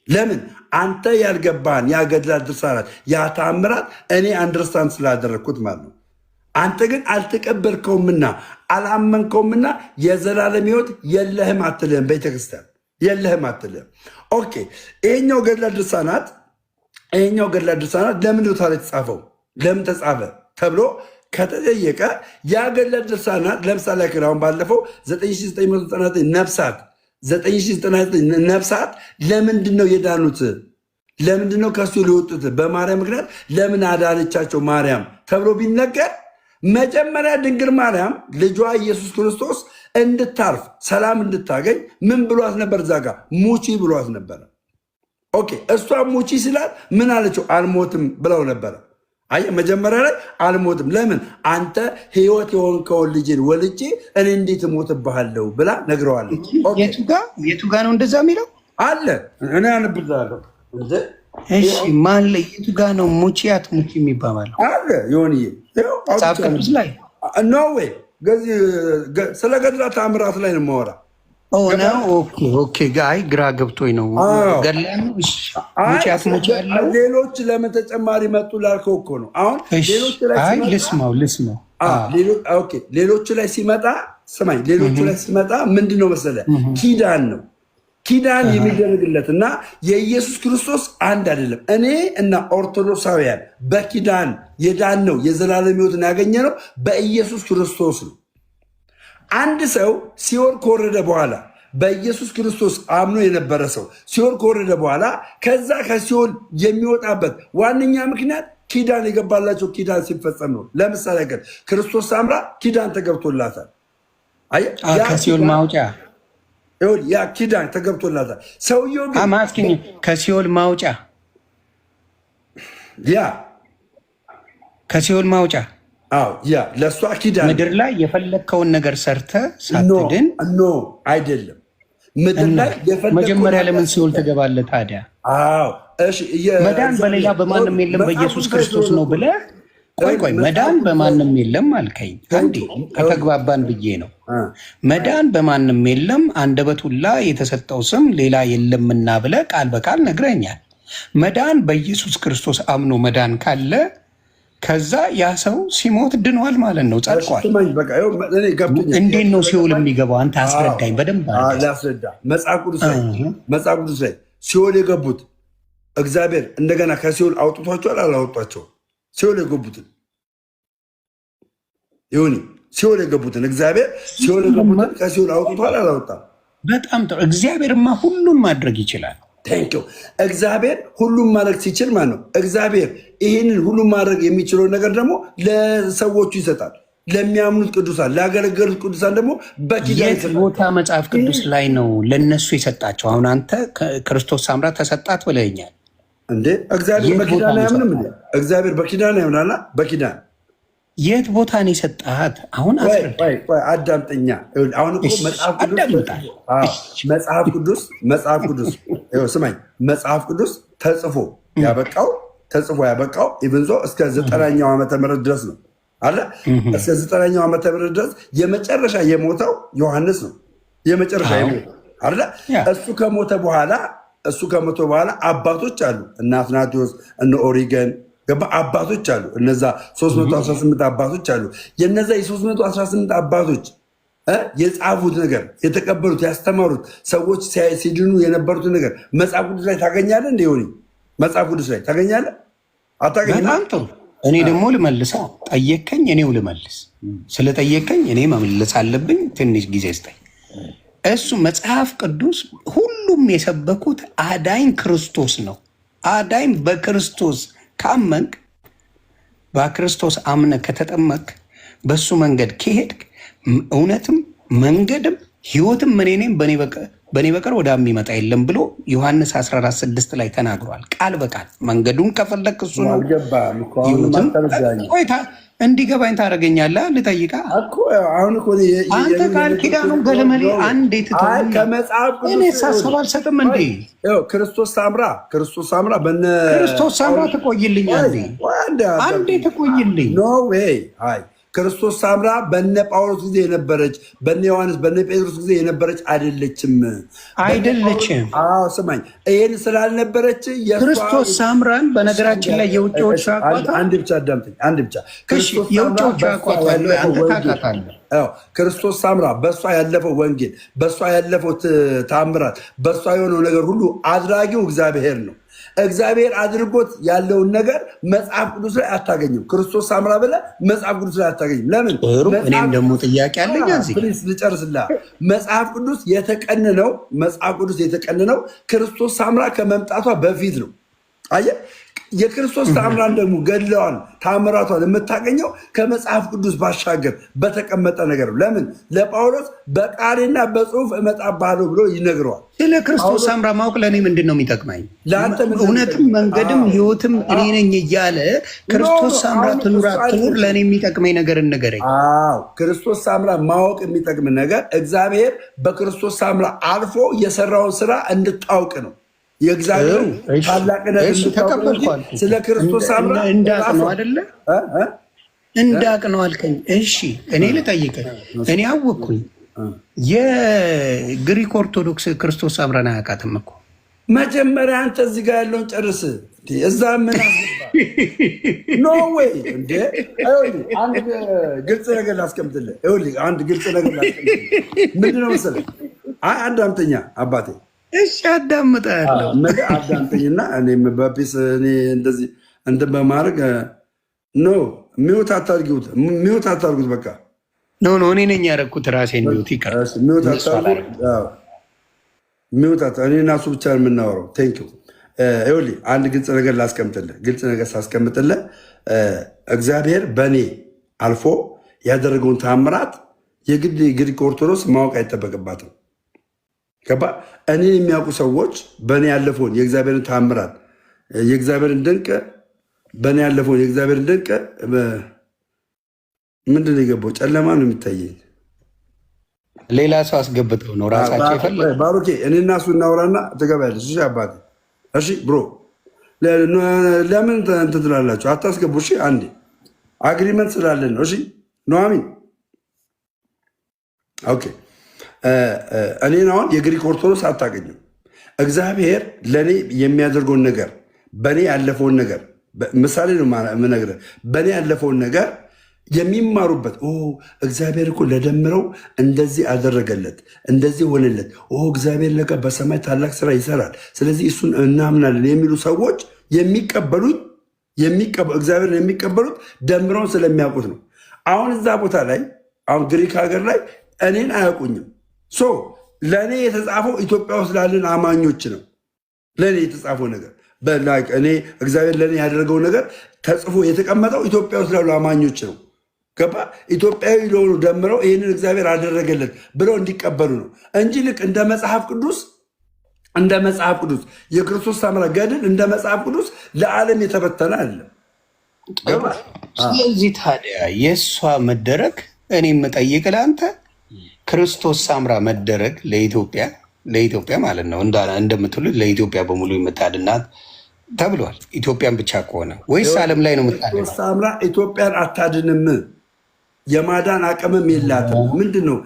ለምን? አንተ ያልገባህን ያ ገድላት ድርሳናት ያ ተአምራት እኔ አንደርስታንድ ስላደረግኩት ማለት ነው። አንተ ግን አልተቀበልከውምና አላመንከውምና የዘላለም ሕይወት የለህም አትልህም። ቤተክርስቲያን የለህም አትልህም። ኦኬ ይሄኛው ገድላት ድርሳናት ለምን ነው ታዲያ የተጻፈው? ለምን ተጻፈ ተብሎ ከተጠየቀ ያ ገድላት ድርሳናት ለምሳሌ አሁን ባለፈው 999 ነፍሳት ለምንድን ነው የዳኑት? ለምንድን ነው ከሱ ሊወጡት? በማርያም ምክንያት ለምን አዳነቻቸው ማርያም ተብሎ ቢነገር መጀመሪያ ድንግል ማርያም ልጇ ኢየሱስ ክርስቶስ እንድታርፍ ሰላም እንድታገኝ ምን ብሏት ነበር? እዛ ጋ ሙቺ ብሏት ነበረ። ኦኬ እሷ ሙቺ ስላት ምን አለችው? አልሞትም ብለው ነበረ። አየህ መጀመሪያ ላይ አልሞትም። ለምን? አንተ ሕይወት የሆንከውን ልጅን ወልጄ እኔ እንዴት እሞትብሃለሁ ብላ ነግረዋለች። የቱ ጋ ነው እንደዛ የሚለው? አለ እኔ አንብላለሁ። እሺ ማን ላይ የቱ ጋ ነው ሙቺ አትሙቺ የሚባባለው? አለ ይሆንዬ መጽሐፍ ቅዱስ ላይ ኖ ወይ ስለ ገድላት ተአምራት ላይ ነው የማወራ። ኦኬ ጋይ ግራ ገብቶኝ ነው። ሙቺ አትሙቺ ያለው ሌሎች ለምን ተጨማሪ መጡ ላልከው እኮ ነው። አሁን ልስማው ሌሎቹ ላይ ሲመጣ ስማኝ፣ ሌሎቹ ላይ ሲመጣ ምንድን ነው መሰለህ? ኪዳን ነው ኪዳን የሚደረግለት እና የኢየሱስ ክርስቶስ አንድ አይደለም። እኔ እና ኦርቶዶክሳውያን በኪዳን የዳን ነው የዘላለም ሕይወትን ያገኘ ነው በኢየሱስ ክርስቶስ ነው። አንድ ሰው ሲኦል ከወረደ በኋላ በኢየሱስ ክርስቶስ አምኖ የነበረ ሰው ሲኦል ከወረደ በኋላ ከዛ ከሲኦል የሚወጣበት ዋነኛ ምክንያት ኪዳን የገባላቸው ኪዳን ሲፈጸም ነው። ለምሳሌ ግን ክርስቶስ ሳምራ ኪዳን ተገብቶላታል። ከሲኦል ማውጫ ያ ኪዳን ተገብቶላታል። ሰውየው ግን ከሲኦል ማውጫ ከሲኦል ማውጫ ለእሷ ኪዳን ምድር ላይ የፈለግከውን ነገር ሰርተ ሳትድን አይደለም። ምድር ላይ መጀመሪያ ለምን ሲኦል ትገባለህ ታዲያ? መዳን በሌላ በማንም የለም በኢየሱስ ክርስቶስ ነው ብለህ ቆይ መዳን በማንም የለም አልከኝ። አንዴ ከተግባባን ብዬ ነው። መዳን በማንም የለም አንደበት ሁላ የተሰጠው ስም ሌላ የለምና ብለህ ቃል በቃል ነግረኛል። መዳን በኢየሱስ ክርስቶስ አምኖ መዳን ካለ ከዛ ያ ሰው ሲሞት ድኗል ማለት ነው፣ ጸድቋል። እንዴት ነው ሲኦል የሚገባው? አንተ አስረዳኝ በደንብ ላስረዳ። መጽሐፍ ቅዱስ ላይ ሲኦል የገቡት እግዚአብሔር እንደገና ከሲኦል አውጥቷቸዋል አላወጧቸው? ሲኦል የገቡትን ይሁን ሲኦል የገቡትን እግዚአብሔር ሲኦል የገቡትን ከሲኦል አውጥቷል አላወጣም? በጣም ጥሩ። እግዚአብሔርማ ሁሉን ማድረግ ይችላል። ቴንኪው። እግዚአብሔር ሁሉም ማድረግ ሲችል ማለት ነው። እግዚአብሔር ይህንን ሁሉም ማድረግ የሚችለውን ነገር ደግሞ ለሰዎቹ ይሰጣል። ለሚያምኑት ቅዱሳን፣ ላገለገሉት ቅዱሳን ደግሞ በኪዳን ቦታ መጽሐፍ ቅዱስ ላይ ነው ለነሱ የሰጣቸው። አሁን አንተ ክርስቶስ ሳምራ ተሰጣት ብለኛል እንዴ? እግዚአብሔር በኪዳን አያምንም እንዴ? እግዚአብሔር በኪዳን ያምናል። በኪዳን የት ቦታ ነው የሰጣት? አሁን አዳምጠኛ። አሁን እኮ መጽሐፍ ቅዱስ ስማኝ፣ መጽሐፍ ቅዱስ ተጽፎ ያበቃው ኢብንዞ እስከ 90ኛው ዓመተ ምህረት ድረስ ነው አለ። እስከ 90ኛው ዓመተ ምህረት ድረስ የመጨረሻ የሞተው ዮሐንስ ነው። የመጨረሻ የሞተው አለ። እሱ ከሞተ በኋላ አባቶች አሉ፣ እነ አትናቴዎስ፣ እነ ኦሪገን አባቶች አሉ። እነዛ 318 አባቶች አሉ። የነዛ የ318 አባቶች የጻፉት ነገር የተቀበሉት ያስተማሩት ሰዎች ሲድኑ የነበሩትን ነገር መጽሐፍ ቅዱስ ላይ ታገኛለህ። እንደ ሆኒ መጽሐፍ ቅዱስ ላይ ታገኛለህ? አታገኝም? በጣም ጥሩ። እኔ ደግሞ ልመልሳ። ጠየከኝ፣ እኔው ልመልስ። ስለጠየከኝ እኔ መመለስ አለብኝ። ትንሽ ጊዜ ስጠኝ። እሱ መጽሐፍ ቅዱስ ሁሉም የሰበኩት አዳኝ ክርስቶስ ነው። አዳኝ በክርስቶስ ካመንክ፣ በክርስቶስ አምነ ከተጠመቅ፣ በሱ መንገድ ከሄድክ እውነትም መንገድም ህይወትም እኔም በእኔ በቀር ወደ የሚመጣ የለም ብሎ ዮሐንስ 14:6 ላይ ተናግሯል። ቃል በቃል መንገዱን ከፈለክ እሱ ነው። እንዲገባኝ ታደርገኛለህ። ልጠይቃ እኮ አሁን እኮ አንተ ቃል ኪዳኑን ገለመሌ አንዴ ከመጽሐፍ እኔ ሳሰብ አልሰጥም እንዴ? ክርስቶስ ሳምራ በነ ክርስቶስ ሳምራ ትቆይልኝ አንዴ ትቆይልኝ። ኖ ዌይ አይ ክርስቶስ ሳምራ በነ ጳውሎስ ጊዜ የነበረች በነ ዮሐንስ በነ ጴጥሮስ ጊዜ የነበረች አይደለችም። አዎ ስማኝ፣ ይሄን ስላልነበረች ክርስቶስ ሳምራን በነገራችን ላይ የውጭዎች አቋታ አንድ ብቻ አዳምጠኝ፣ አንድ ብቻ የውጭዎች አቋታ ያለው አንተ ታውቃታለህ። ክርስቶስ ሳምራ በእሷ ያለፈው ወንጌል፣ በእሷ ያለፈው ታምራት፣ በእሷ የሆነው ነገር ሁሉ አድራጊው እግዚአብሔር ነው። እግዚአብሔር አድርጎት ያለውን ነገር መጽሐፍ ቅዱስ ላይ አታገኝም። ክርስቶስ ሳምራ ብለህ መጽሐፍ ቅዱስ ላይ አታገኝም። ለምን? እኔም ደግሞ ጥያቄ አለኝ። ልጨርስልህ። መጽሐፍ ቅዱስ የተቀነነው ክርስቶስ ሳምራ ከመምጣቷ በፊት ነው። አየህ፣ የክርስቶስ ታምራን ደግሞ ገድለዋን ታምራቷን የምታገኘው ከመጽሐፍ ቅዱስ ባሻገር በተቀመጠ ነገር ነው። ለምን? ለጳውሎስ በቃሌና በጽሁፍ እመጣብሃለሁ ብሎ ይነግረዋል። ስለ ክርስቶስ ሳምራ ማወቅ ለእኔ ምንድን ነው የሚጠቅመኝ? እውነትም መንገድም ህይወትም እኔ ነኝ እያለ ክርስቶስ ሳምራ ትኑር አትኑር ለእኔ የሚጠቅመኝ ነገር እንገረኝ። ክርስቶስ ሳምራ ማወቅ የሚጠቅም ነገር እግዚአብሔር በክርስቶስ ሳምራ አልፎ የሰራውን ስራ እንድታውቅ ነው። የእግዚአብሔር ታላቅነት ተቀበልኳል። ስለ ክርስቶስ ሳምራ እንዳቅ ነው አይደለ? እንዳቅ ነው አልከኝ። እሺ እኔ ልጠይቅህ። እኔ አወቅኩኝ። የግሪክ ኦርቶዶክስ ክርስቶስ ሳምራን አያውቃትም እኮ። መጀመሪያ አንተ እዚህ ጋር ያለውን ጨርስ። እዛ ምን ኖ ወይ እንዴ! አንድ ግልጽ ነገር ላስቀምጥልህ። አንድ ግልጽ ነገር ላስቀምጥልህ። ምንድነው መሰለህ? አንድ አምተኛ አባቴ እሺ አዳምጣለሁ። አዳምጠኝና እኔም በፒስ እኔ እንደዚህ እንትን በማድረግ ኖ ሚውት አታርጉት። በቃ ኖ እኔ ነኝ ያደረኩት ራሴን ሚውት ይቀር ሚውት እኔ እና እሱ ብቻ የምናወራው። ቴንኪው። ይኸውልህ አንድ ግልጽ ነገር ላስቀምጥልህ። ግልጽ ነገር ሳስቀምጥልህ እግዚአብሔር በእኔ አልፎ ያደረገውን ታምራት የግድ ግሪክ ኦርቶዶክስ ማወቅ አይጠበቅባትም። ገባ? እኔን የሚያውቁ ሰዎች በእኔ ያለፈውን የእግዚአብሔርን ታምራት የእግዚአብሔርን ድንቅ በእኔ ያለፈውን የእግዚአብሔርን ድንቅ ምንድን ነው የገባው? ጨለማ ነው የሚታየኝ። ሌላ ሰው አስገብተው ነው ራሳቸው ይፈለግ። ባሮኬ እኔና እሱ እናውራና ትገባያለሽ። እሺ አባቴ። እሺ ብሮ ለምን እንትን ትላላችሁ? አታስገቡ። እሺ አንዴ አግሪመንት ስላለን ነው። እሺ ኑሐሚን ኦኬ። እኔን አሁን የግሪክ ኦርቶዶክስ አታገኝም። እግዚአብሔር ለእኔ የሚያደርገውን ነገር በእኔ ያለፈውን ነገር ምሳሌ ነው የምነግርህ። በእኔ ያለፈውን ነገር የሚማሩበት እግዚአብሔር እኮ ለደምረው እንደዚህ አደረገለት፣ እንደዚህ ሆነለት፣ እግዚአብሔር ለቀ በሰማይ ታላቅ ስራ ይሰራል፣ ስለዚህ እሱን እናምናለን የሚሉ ሰዎች እግዚአብሔርን የሚቀበሉት ደምረውን ስለሚያውቁት ነው። አሁን እዛ ቦታ ላይ አሁን ግሪክ ሀገር ላይ እኔን አያውቁኝም። ለእኔ የተጻፈው ኢትዮጵያ ውስጥ ላለን አማኞች ነው። ለእኔ የተጻፈው ነገር እኔ እግዚአብሔር ለእኔ ያደረገው ነገር ተጽፎ የተቀመጠው ኢትዮጵያ ውስጥ ላሉ አማኞች ነው። ገባ? ኢትዮጵያዊ ለሆኑ ደምረው ይህንን እግዚአብሔር አደረገለት ብለው እንዲቀበሉ ነው እንጂ ልክ እንደ መጽሐፍ ቅዱስ የክርስቶስ ሳምራ ገድል እንደ መጽሐፍ ቅዱስ ለዓለም የተበተነ አለ። ስለዚህ ታዲያ የእሷ መደረግ እኔ የምጠይቅ ለአንተ ክርስቶስ ሳምራ መደረግ ለኢትዮጵያ ማለት ነው እንደምትሉት ለኢትዮጵያ በሙሉ የምታድናት ተብሏል። ኢትዮጵያን ብቻ ከሆነ ወይስ ዓለም ላይ ነው የምታድነው? ሳምራ ኢትዮጵያን አታድንም። የማዳን አቅምም የላትም። ምንድን ነው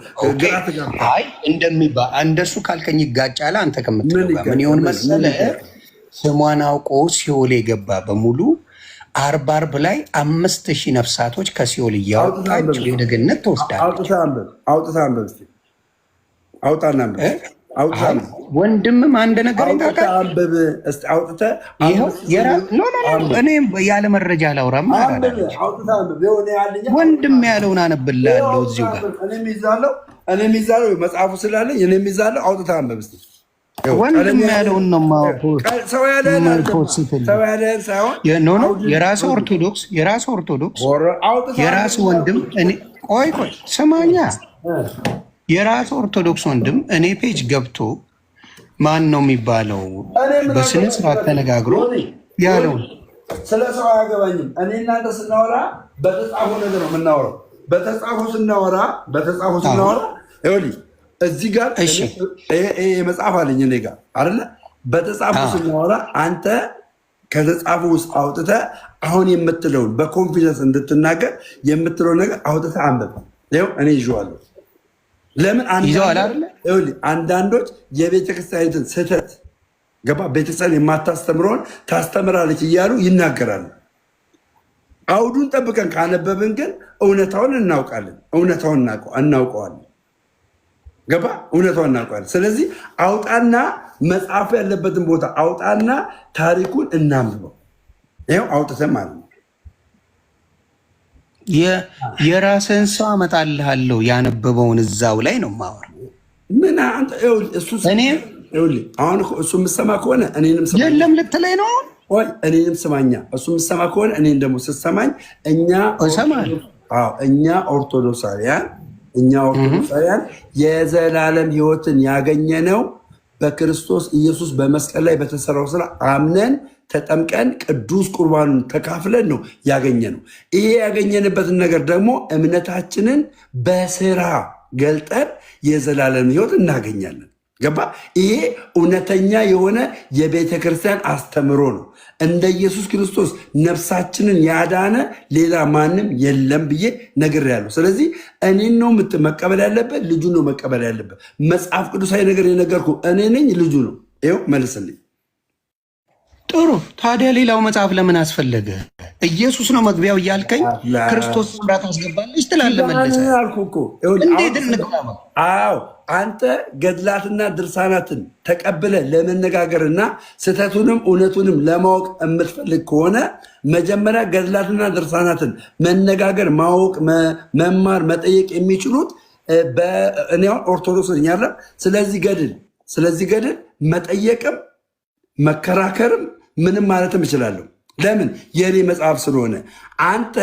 ግራ ተጋብታ እንደሚባል እንደሱ ካልከኝ ይጋጫል። አንተ ከምትለው ጋር ምን ይሆን መሰለህ? ስሟን አውቆ ሲኦል የገባ በሙሉ አርብ ላይ 5000 ነፍሳቶች ከሲኦል እያወጣች ወደ ገነት ትወስዳለች። ወንድምም አንድ ነገር እኔ ያለ መረጃ አላውራም። ወንድም ያለውን አነብልሃለሁ እዚሁ ጋር እኔም ይዛለው መጽሐፉ ስላለኝ እኔም ይዛለው። አውጥታ አንብብ እስኪ። ወንድም ያለውን ነው ሰው ያለህን ሳይሆን የራስ ኦርቶዶክስ የራስ ወንድም ቆይ ስማኛ የራስ ኦርቶዶክስ ወንድም እኔ ፔጅ ገብቶ ማን ነው የሚባለው በስነ ስርዓት ተነጋግሮ ያለውን ስለ ሰው አያገባኝም። እኔ እናንተ ስናወራ በተጻፉ ነገር ነው የምናወራው። በተጻፉ ስናወራ ይኸውልህ እዚህ ጋር መጽሐፍ አለኝ እኔ ጋር አይደለ? በተጻፉ ስናወራ አንተ ከተጻፉ ውስጥ አውጥተህ አሁን የምትለውን በኮንፊደንስ እንድትናገር የምትለውን ነገር አውጥተህ አንብብ። ይኸው እኔ ይዤዋለሁ። ለምን አንዳንዶች የቤተክርስቲያኒትን ስህተት ገባ ቤተክርስቲያን የማታስተምረውን ታስተምራለች እያሉ ይናገራሉ። አውዱን ጠብቀን ካነበብን ግን እውነታውን እናውቃለን። እናውቀዋለን። ገባ እውነታውን እናውቃለን። ስለዚህ አውጣና መጽሐፉ ያለበትን ቦታ አውጣና ታሪኩን እናንብበው። ይኸው አውጥተን ማለት ነው። የራስህን ሰው አመጣልሃለሁ ያነበበውን እዛው ላይ ነው የማወራው። ምን አንተ አሁን እሱ የምሰማ ከሆነ እኔንም ስማ። የለም ልትለኝ ነው ወይ? እኔንም ስማኛ። እሱ የምሰማ ከሆነ እኔን ደግሞ ስትሰማኝ እኛ ኦርቶዶክሳውያን የዘላለም ሕይወትን ያገኘነው በክርስቶስ ኢየሱስ በመስቀል ላይ በተሰራው ስራ አምነን ተጠምቀን ቅዱስ ቁርባኑን ተካፍለን ነው ያገኘነው። ይሄ ያገኘንበትን ነገር ደግሞ እምነታችንን በስራ ገልጠን የዘላለም ሕይወት እናገኛለን። ገባ? ይሄ እውነተኛ የሆነ የቤተ ክርስቲያን አስተምሮ ነው። እንደ ኢየሱስ ክርስቶስ ነፍሳችንን ያዳነ ሌላ ማንም የለም ብዬ ነግሬያለሁ። ስለዚህ እኔን ነው መቀበል ያለበት፣ ልጁ ነው መቀበል ያለበት። መጽሐፍ ቅዱሳዊ ነገር የነገርኩ እኔ ነኝ፣ ልጁ ነው። ይኸው መልስልኝ። ጥሩ። ታዲያ ሌላው መጽሐፍ ለምን አስፈለገ? ኢየሱስ ነው መግቢያው እያልከኝ ክርስቶስ ምራት አስገባለች ትላለህ። መለሰ አልኩ እኮ። እንዴት እንግባባ? አዎ አንተ ገድላትና ድርሳናትን ተቀብለ ለመነጋገርና ስህተቱንም እውነቱንም ለማወቅ የምትፈልግ ከሆነ መጀመሪያ ገድላትና ድርሳናትን መነጋገር፣ ማወቅ፣ መማር፣ መጠየቅ የሚችሉት እኔ ኦርቶዶክስ ነኝ አይደል? ስለዚህ ገድል መጠየቅም መከራከርም ምንም ማለትም እችላለሁ። ለምን? የኔ መጽሐፍ ስለሆነ። አንተ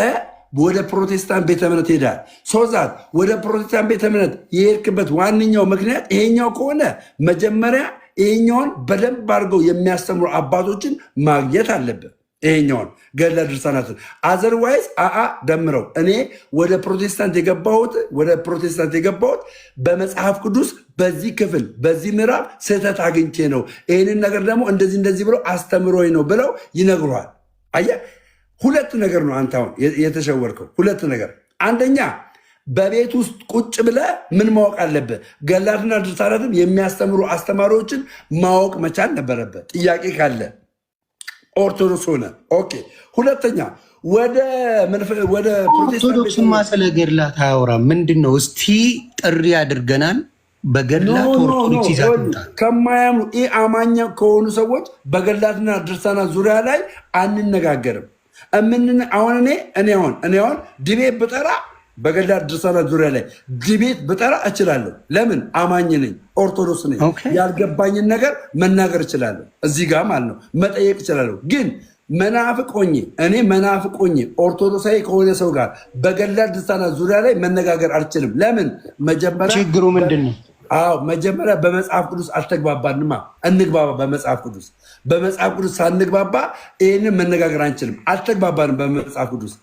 ወደ ፕሮቴስታንት ቤተ እምነት ሄዳል። ሶዛት ወደ ፕሮቴስታንት ቤተ እምነት የሄድክበት ዋነኛው ምክንያት ይሄኛው ከሆነ መጀመሪያ ይሄኛውን በደንብ አድርገው የሚያስተምሩ አባቶችን ማግኘት አለብን። ይሄኛውን ገድለ ድርሳናትን አዘርዋይዝ ደምረው እኔ ወደ ፕሮቴስታንት የገባሁት በመጽሐፍ ቅዱስ በዚህ ክፍል በዚህ ምዕራፍ ስህተት አግኝቼ ነው፣ ይህንን ነገር ደግሞ እንደዚህ ብለው አስተምሮኝ ነው ብለው ይነግሩሃል። አየህ፣ ሁለት ነገር ነው አንተ አሁን የተሸወርከው። ሁለት ነገር፣ አንደኛ በቤት ውስጥ ቁጭ ብለህ ምን ማወቅ አለብህ? ገድላትና ድርሳናትን የሚያስተምሩ አስተማሪዎችን ማወቅ መቻል ነበረበት። ጥያቄ ካለ ኦርቶዶክስ ሆነ። ኦኬ። ሁለተኛ ወደ ኦርቶዶክስማ ስለ ገድላት አያወራም። ምንድን ነው እስቲ ጥሪ አድርገናል። በገድላት ኦርቶዶክስ ይዛታል ከማያምኑ አማኛ ከሆኑ ሰዎች በገድላትና ድርሳናት ዙሪያ ላይ አንነጋገርም። አሁን እኔ አሁን ድቤት ብጠራ በገድላት ድርሳናት ዙሪያ ላይ ድቤት ብጠራ እችላለሁ። ለምን? አማኝ ነኝ፣ ኦርቶዶክስ ነኝ። ያልገባኝን ነገር መናገር እችላለሁ። እዚህ ጋር ማለት ነው መጠየቅ እችላለሁ። ግን መናፍቅ ሆኜ ኦርቶዶክሳዊ ከሆነ ሰው ጋር በገድላት ድርሳናት ዙሪያ ላይ መነጋገር አልችልም። ለምን? መጀመሪያ ችግሩ ምንድን ነው? መጀመሪያ በመጽሐፍ ቅዱስ አልተግባባንማ። እንግባባ። በመጽሐፍ ቅዱስ ሳንግባባ ይህንን መነጋገር አንችልም። አልተግባባንም በመጽሐፍ ቅዱስ።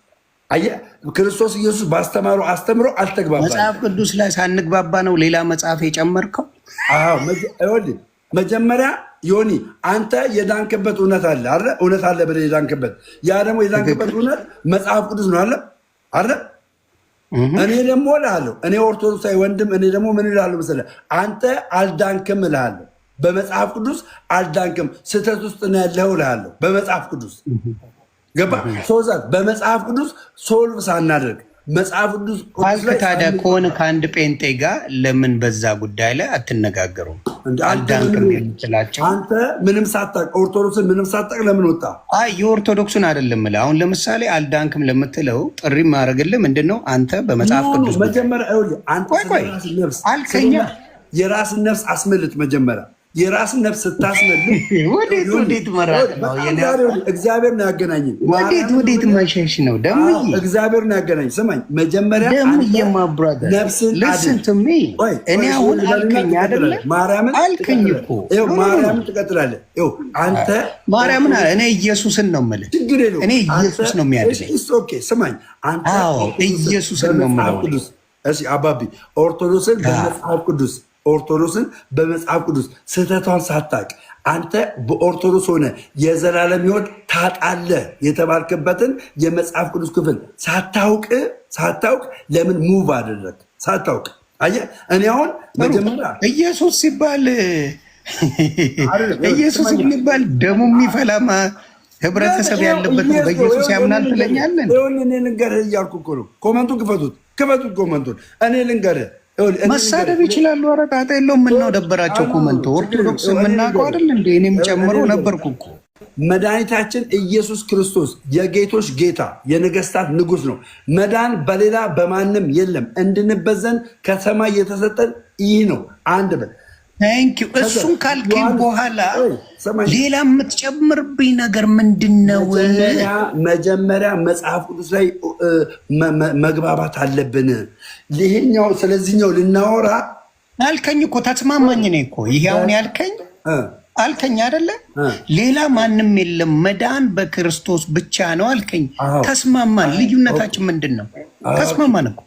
አየህ፣ ክርስቶስ ኢየሱስ ባስተማሩ አስተምሮ አልተግባባንም። መጽሐፍ ቅዱስ ላይ ሳንግባባ ነው ሌላ መጽሐፍ የጨመርከው? መጀመሪያ ዮኒ አንተ የዳንክበት እውነት አለ አይደል? እውነት አለ ብለህ የዳንክበት፣ ያ ደግሞ የዳንክበት እውነት መጽሐፍ ቅዱስ ነው አለ አይደል? እኔ ደግሞ እልሃለሁ፣ እኔ ኦርቶዶክሳዊ ወንድም፣ እኔ ደግሞ ምን እልሃለሁ መሰለህ? አንተ አልዳንክም እልሃለሁ። በመጽሐፍ ቅዱስ አልዳንክም፣ ስህተት ውስጥ ነው ያለኸው እልሃለሁ። በመጽሐፍ ቅዱስ ገባ? ሶዛት በመጽሐፍ ቅዱስ ሶልቭ ሳናደርግ መጽሐፍ ቅዱስ ታዲያ ከሆነ ከአንድ ጴንጤ ጋር ለምን በዛ ጉዳይ ላይ አትነጋገሩም? አልዳንክም የምትላቸው አንተ ምንም ሳታቅ ኦርቶዶክስን ምንም ሳታቅ ለምን ወጣ? የኦርቶዶክስን አይደለም እልህ። አሁን ለምሳሌ አልዳንክም ለምትለው ጥሪ ማድረግልህ ምንድን ነው? አንተ በመጽሐፍ ቅዱስ መጀመሪያ አልከኛ የራስን ነፍስ አስመልጥ። መጀመሪያ የራስን ነፍስ ስታስመልስ ወዴት መራቅ ነው? እግዚአብሔር ነው ያገናኘን። ወዴት መሸሽ ነው? ደምዬ እግዚአብሔር ነው ያገናኘን። ስማኝ፣ መጀመሪያ ደምዬማ ብራዘር ልስን ቱ ሚ እኔ አሁን አልከኝ አይደለ? ማርያምን አልከኝ እኮ ማርያምን ትቀጥላለህ። አንተ ማርያምን እኔ ኢየሱስን ነው የምልህ። እኔ ኢየሱስ ነው የሚያድነኝ። ስማኝ፣ አንተ ኢየሱስን ነው የምልህ። እሺ አባቢ ኦርቶዶክስን በመጽሐፍ ቅዱስ ስህተቷን ሳታቅ አንተ በኦርቶዶክስ ሆነ የዘላለም ሕይወት ታጣለህ የተባልክበትን የመጽሐፍ ቅዱስ ክፍል ሳታውቅ ለምን ሙቭ አደረግ? ሳታውቅ አየህ። እኔ አሁን መጀመሪያ ኢየሱስ ሲባል ኢየሱስ የሚባል ደሙ የሚፈላማ ህብረተሰብ ያለበት በኢየሱስ ያምናል ትለኛለን። እኔ ልንገርህ እያልኩ እኮ ነው። ኮመንቱን ክፈቱት ኮመንቱን። እኔ ልንገርህ መሳደብ ይችላሉ። ኧረ ጣጣ የለውም። ምነው ደበራቸው? ኮመንቱ ኦርቶዶክስ የምናውቀው አይደል እንዴ? እኔም ጨምሮ ነበርኩ እኮ። መድኃኒታችን ኢየሱስ ክርስቶስ የጌቶች ጌታ የነገስታት ንጉሥ ነው። መዳን በሌላ በማንም የለም። እንድንበዘን ከሰማይ የተሰጠን ይህ ነው። አንድ በል ታንኪዩ። እሱን ካልከኝ በኋላ ሌላ የምትጨምርብኝ ነገር ምንድን ነው? መጀመሪያ መጽሐፍ ቅዱስ ላይ መግባባት አለብን። ይሄኛው ስለዚህኛው ልናወራ አልከኝ እኮ ተስማማኝ። እኔ እኮ ይሄ አሁን ያልከኝ አልከኝ አይደለ? ሌላ ማንም የለም፣ መዳን በክርስቶስ ብቻ ነው አልከኝ። ተስማማን። ልዩነታችን ምንድን ነው? ተስማማን እኮ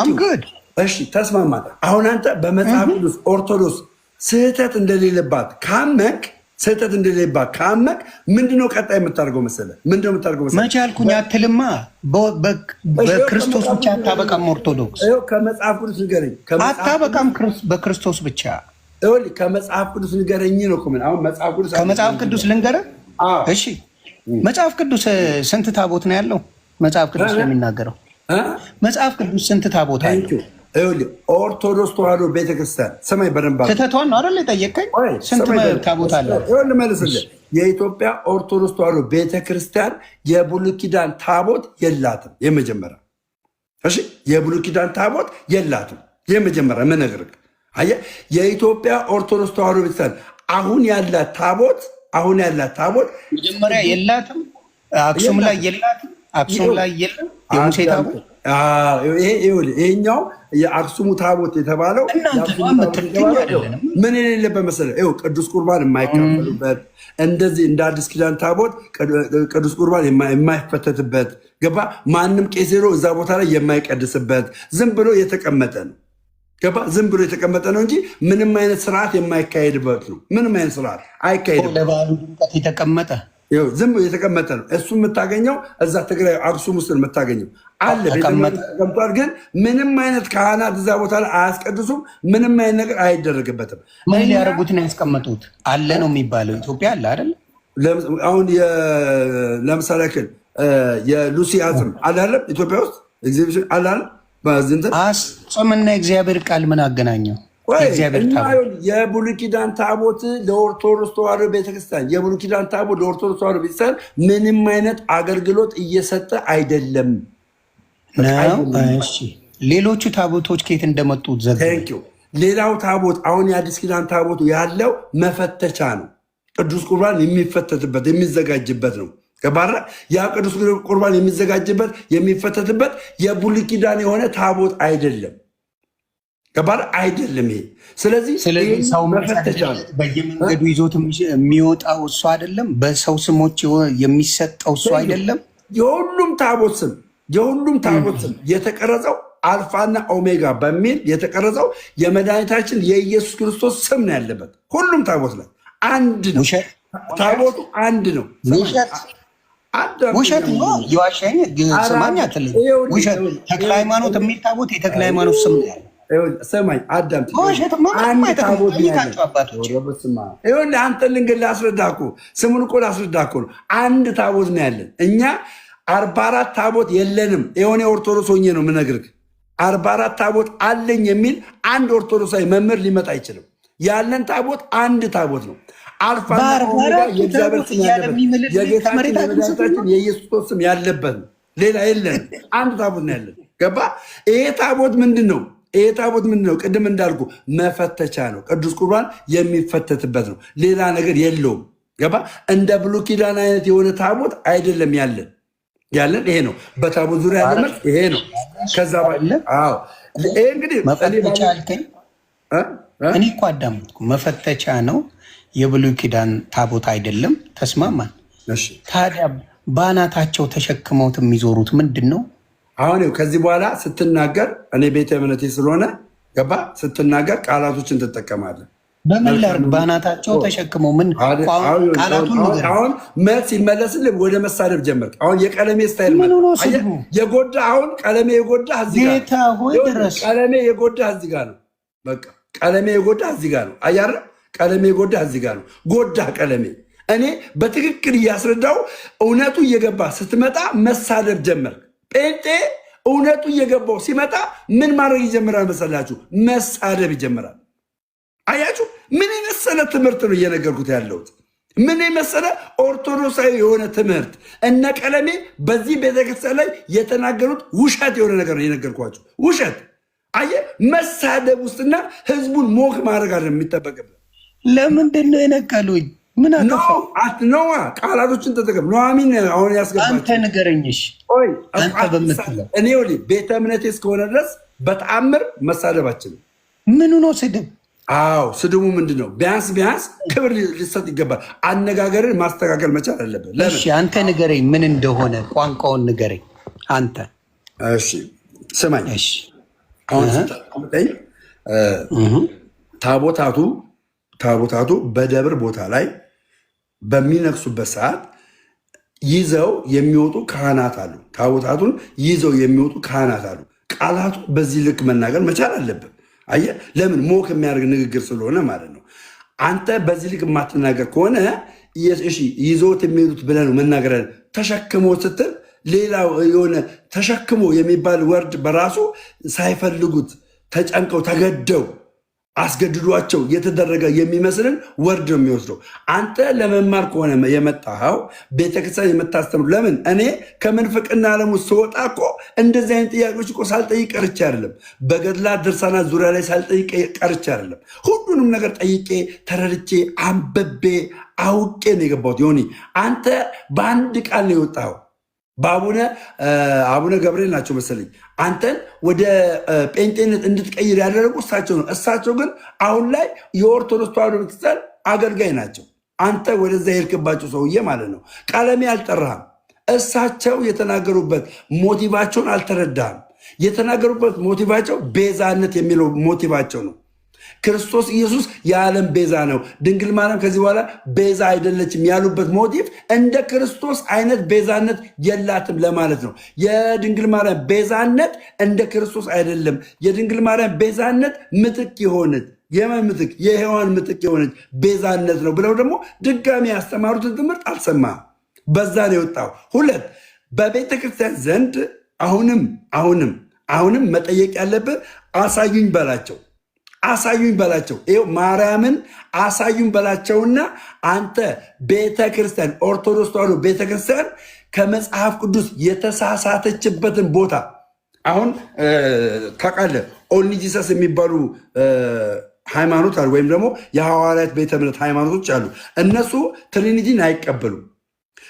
አምግድ። እሺ ተስማማን። አሁን አንተ በመጽሐፍ ቅዱስ ኦርቶዶክስ ስህተት እንደሌለባት ካመቅ ምንድነው ቀጣይ የምታደርገው መሰለህ? መቼ አልኩኝ አትልማ። በክርስቶስ ብቻ አታበቃም። ኦርቶዶክስ ከመጽሐፍ ቅዱስ ንገረኝ። አታበቃም በክርስቶስ ብቻ። ከመጽሐፍ ቅዱስ ንገረኝ ነው። አሁን ከመጽሐፍ ቅዱስ ልንገርህ። እሺ መጽሐፍ ቅዱስ ስንት ታቦት ነው ያለው? መጽሐፍ ቅዱስ ነው የሚናገረው። መጽሐፍ ቅዱስ ስንት ታቦት አለው? ኦርቶዶክስ ተዋሕዶ ቤተክርስቲያን ሰማይ በደንብ ትተቷን ነው አይደል የጠየቀኝ? ስንት ታቦት አለ? መልስልህ። የኢትዮጵያ ኦርቶዶክስ ተዋሕዶ ቤተክርስቲያን የብሉይ ኪዳን ታቦት የላትም። የመጀመሪያ እሺ፣ የብሉይ ኪዳን ታቦት የላትም። የመጀመሪያ ምነግርህ አየህ፣ የኢትዮጵያ ኦርቶዶክስ ተዋሕዶ ቤተክርስቲያን አሁን ያላት ታቦት መጀመሪያ የላትም። አክሱም ላይ የላትም። አክሱም ላይ የለም የሙሴ ታቦት። ይሄኛው የአክሱሙ ታቦት የተባለው ምን የሌለበት መሰለህ? ቅዱስ ቁርባን የማይካፈሉበት እንደዚህ እንደ አዲስ ኪዳን ታቦት ቅዱስ ቁርባን የማይፈተትበት ገባ። ማንም ቄስ ሄዶ እዛ ቦታ ላይ የማይቀድስበት ዝም ብሎ የተቀመጠ ነው። ገባ። ዝም ብሎ የተቀመጠ ነው እንጂ ምንም አይነት ስርዓት የማይካሄድበት ነው። ምንም አይነት ስርዓት አይካሄድም። ለበዓሉ ድምቀት የተቀመጠ ዝም ብሎ የተቀመጠ ነው። እሱ የምታገኘው እዛ ትግራይ አክሱም ውስጥ የምታገኘው አለ ተቀምጧል። ግን ምንም አይነት ካህናት እዛ ቦታ ላይ አያስቀድሱም። ምንም አይነት ነገር አይደረግበትም። ምን ሊያደርጉት ነው ያስቀመጡት? አለ ነው የሚባለው። ኢትዮጵያ አለ አይደል? አሁን ለምሳሌ ክል የሉሲ አጽም አላለም ኢትዮጵያ ውስጥ ኤግዚቢሽን አላለም። አጽምና እግዚአብሔር ቃል ምን አገናኘው? የብሉይ ኪዳን ታቦት ለኦርቶዶክስ ተዋሕዶ ቤተክርስቲያን የብሉይ ኪዳን ታቦት ለኦርቶዶክስ ተዋሕዶ ቤተክርስቲያን ምንም አይነት አገልግሎት እየሰጠ አይደለም። ሌሎቹ ታቦቶች ከየት እንደመጡት ሌላው ታቦት አሁን የአዲስ ኪዳን ታቦቱ ያለው መፈተቻ ነው። ቅዱስ ቁርባን የሚፈተትበት የሚዘጋጅበት ነው። ገባረ? ያ ቅዱስ ቁርባን የሚዘጋጅበት የሚፈተትበት የብሉይ ኪዳን የሆነ ታቦት አይደለም። ገባረ? አይደለም ይሄ። ስለዚህ ሰው መፈተቻ ነው። በየመንገዱ ይዞት የሚወጣው እሱ አይደለም። በሰው ስሞች የሚሰጠው እሱ አይደለም። የሁሉም ታቦት ስም የተቀረጸው አልፋና ኦሜጋ በሚል የተቀረጸው የመድኃኒታችን የኢየሱስ ክርስቶስ ስም ነው ያለበት። ሁሉም ታቦት ላይ አንድ ነው። ታቦቱ አንድ ነው። ውሸት ነው። የዋሻኝ ስማኝ አትልኝ። ውሸት ተክለ ሃይማኖት የሚል ታቦት የተክለ ሃይማኖት ስም ነው ያለው። ሰማኝ አዳምጥ። አንተ ልንገር ላስረዳህ እኮ ስሙን እኮ ላስረዳህ እኮ ነው። አንድ ታቦት ነው ያለን እኛ 44 ታቦት የለንም። የሆነ ኦርቶዶክስ ሆኜ ነው የምነግርህ። 44 ታቦት አለኝ የሚል አንድ ኦርቶዶክሳዊ መምህር ሊመጣ አይችልም። ያለን ታቦት አንድ ታቦት ነው። አልፋና ኦሜጋ የእግዚአብሔር ስም ያለበት የጌታችን የኢየሱስ ስም ያለበት ነው። ሌላ የለንም። አንድ ታቦት ነው ያለን። ገባ? ይሄ ታቦት ምንድን ነው? ይሄ ታቦት ምንድን ነው? ቅድም እንዳልኩ መፈተቻ ነው። ቅዱስ ቁርባን የሚፈተትበት ነው። ሌላ ነገር የለውም። ገባ? እንደ ብሉይ ኪዳን አይነት የሆነ ታቦት አይደለም ያለን ይሄ ነው። በታቦት ዙሪያ ያለ መልስ ይሄ ነው። ከዛ ይሄ እንግዲህ መፈተቻ አልከኝ። እኔ እኮ አዳምጥኩ። መፈተቻ ነው፣ የብሉይ ኪዳን ታቦት አይደለም። ተስማማን። ታዲያ በአናታቸው ተሸክመውት የሚዞሩት ምንድን ነው? አሁን ከዚህ በኋላ ስትናገር እኔ ቤተ እምነቴ ስለሆነ ገባ ስትናገር ቃላቶችን ትጠቀማለህ። በምን ላድርግ? በአናታቸው ተሸክመው ምን ቃላቱን አሁን መልስ ይመለስልህ ወደ መሳደብ ጀመርክ። አሁን የቀለሜ ስታይል የጎዳ አሁን ቀለሜ የጎዳ ቀለሜ የጎዳ እዚህ ጋር ነው። በቃ ቀለሜ የጎዳ እዚህ ጋር ነው። አያረ ቀለሜ የጎዳ እዚህ ጋር ነው። ጎዳ ቀለሜ እኔ በትክክል እያስረዳው እውነቱ እየገባ ስትመጣ መሳደብ ጀመርክ። ጴንጤ እውነቱ እየገባው ሲመጣ ምን ማድረግ ይጀምራል መሰላችሁ? መሳደብ ይጀምራል። አያችሁ፣ ምን የመሰለ ትምህርት ነው እየነገርኩት ያለሁት። ምን የመሰለ ኦርቶዶክሳዊ የሆነ ትምህርት። እነ ቀለሜ በዚህ ቤተክርስቲያን ላይ የተናገሩት ውሸት የሆነ ነገር ነው የነገርኳቸው። ውሸት። አየ፣ መሳደብ ውስጥና ህዝቡን ሞክ ማድረግ አለ የሚጠበቅብን። ለምንድን ነው የነቀሉኝ? ምን ነዋ ቃላቶችን ተጠቀም። ኑሐሚን አሁን ያስገባቸው አንተ ንገረኝሽ። አንተ በምትለው እኔ ቤተ እምነቴ እስከሆነ ድረስ በተአምር መሳደባችንም ምኑ ነው ስድብ? አዎ ስድቡ ምንድን ነው? ቢያንስ ክብር ሊሰጥ ይገባል። አነጋገርን ማስተካከል መቻል አለብን። እሺ አንተ ንገረኝ፣ ምን እንደሆነ ቋንቋውን ንገረኝ አንተ። እሺ ስማኝ። እሺ አሁን ስታቆምጠኝ ታቦታቱ በደብር ቦታ ላይ በሚነግሱበት ሰዓት ይዘው የሚወጡ ካህናት አሉ። ታቦታቱን ይዘው የሚወጡ ካህናት አሉ። ቃላቱ በዚህ ልክ መናገር መቻል አለብን። አየህ፣ ለምን ሞክ የሚያደርግ ንግግር ስለሆነ ማለት ነው። አንተ በዚህ ልክ የማትናገር ከሆነ እሺ ይዘውት የሚሄዱት ብለህ ነው መናገር። ተሸክሞ ስትል ሌላው የሆነ ተሸክሞ የሚባል ወርድ በራሱ ሳይፈልጉት ተጨንቀው ተገደው አስገድዷቸው የተደረገ የሚመስልን ወርድ ነው የሚወስደው። አንተ ለመማር ከሆነ የመጣኸው ቤተክርስቲያን የምታስተምሩ ለምን እኔ ከምንፍቅና ዓለም ውስጥ ስወጣ እኮ እንደዚህ አይነት ጥያቄዎች እኮ ሳልጠይቅ ቀርቼ አይደለም። በገድላት ድርሳናት ዙሪያ ላይ ሳልጠይቅ ቀርቼ አይደለም። ሁሉንም ነገር ጠይቄ ተረድቼ አንብቤ አውቄ ነው የገባሁት። ዮኒ አንተ በአንድ ቃል ነው የወጣኸው። አቡነ ገብርኤል ናቸው መሰለኝ አንተን ወደ ጴንጤነት እንድትቀይር ያደረጉ እሳቸው ነው። እሳቸው ግን አሁን ላይ የኦርቶዶክስ ተዋሕዶ ቤተክርስቲያን አገልጋይ ናቸው። አንተ ወደዛ የሄድክባቸው ሰውዬ ማለት ነው። ቀለሜ አልጠራህም። እሳቸው የተናገሩበት ሞቲቫቸውን አልተረዳህም። የተናገሩበት ሞቲቫቸው ቤዛነት የሚለው ሞቲቫቸው ነው። ክርስቶስ ኢየሱስ የዓለም ቤዛ ነው፣ ድንግል ማርያም ከዚህ በኋላ ቤዛ አይደለችም ያሉበት ሞቲቭ እንደ ክርስቶስ አይነት ቤዛነት የላትም ለማለት ነው። የድንግል ማርያም ቤዛነት እንደ ክርስቶስ አይደለም። የድንግል ማርያም ቤዛነት ምትክ የሆነች የማን ምትክ? የሔዋን ምትክ የሆነች ቤዛነት ነው ብለው ደግሞ ድጋሚ ያስተማሩትን ትምህርት አልሰማህም። በዛ ነው የወጣው። ሁለት በቤተ ክርስቲያን ዘንድ አሁንም መጠየቅ ያለብህ አሳዩኝ በላቸው። ይኸው ማርያምን አሳዩኝ በላቸውና አንተ ቤተክርስቲያን ኦርቶዶክስ ተዋሕዶ ቤተክርስቲያን ከመጽሐፍ ቅዱስ የተሳሳተችበትን ቦታ አሁን ታውቃለህ። ኦንሊ ጂሰስ የሚባሉ ሃይማኖት አሉ፣ ወይም ደግሞ የሐዋርያት ቤተ እምነት ሃይማኖቶች አሉ። እነሱ ትሪኒቲን አይቀበሉም፣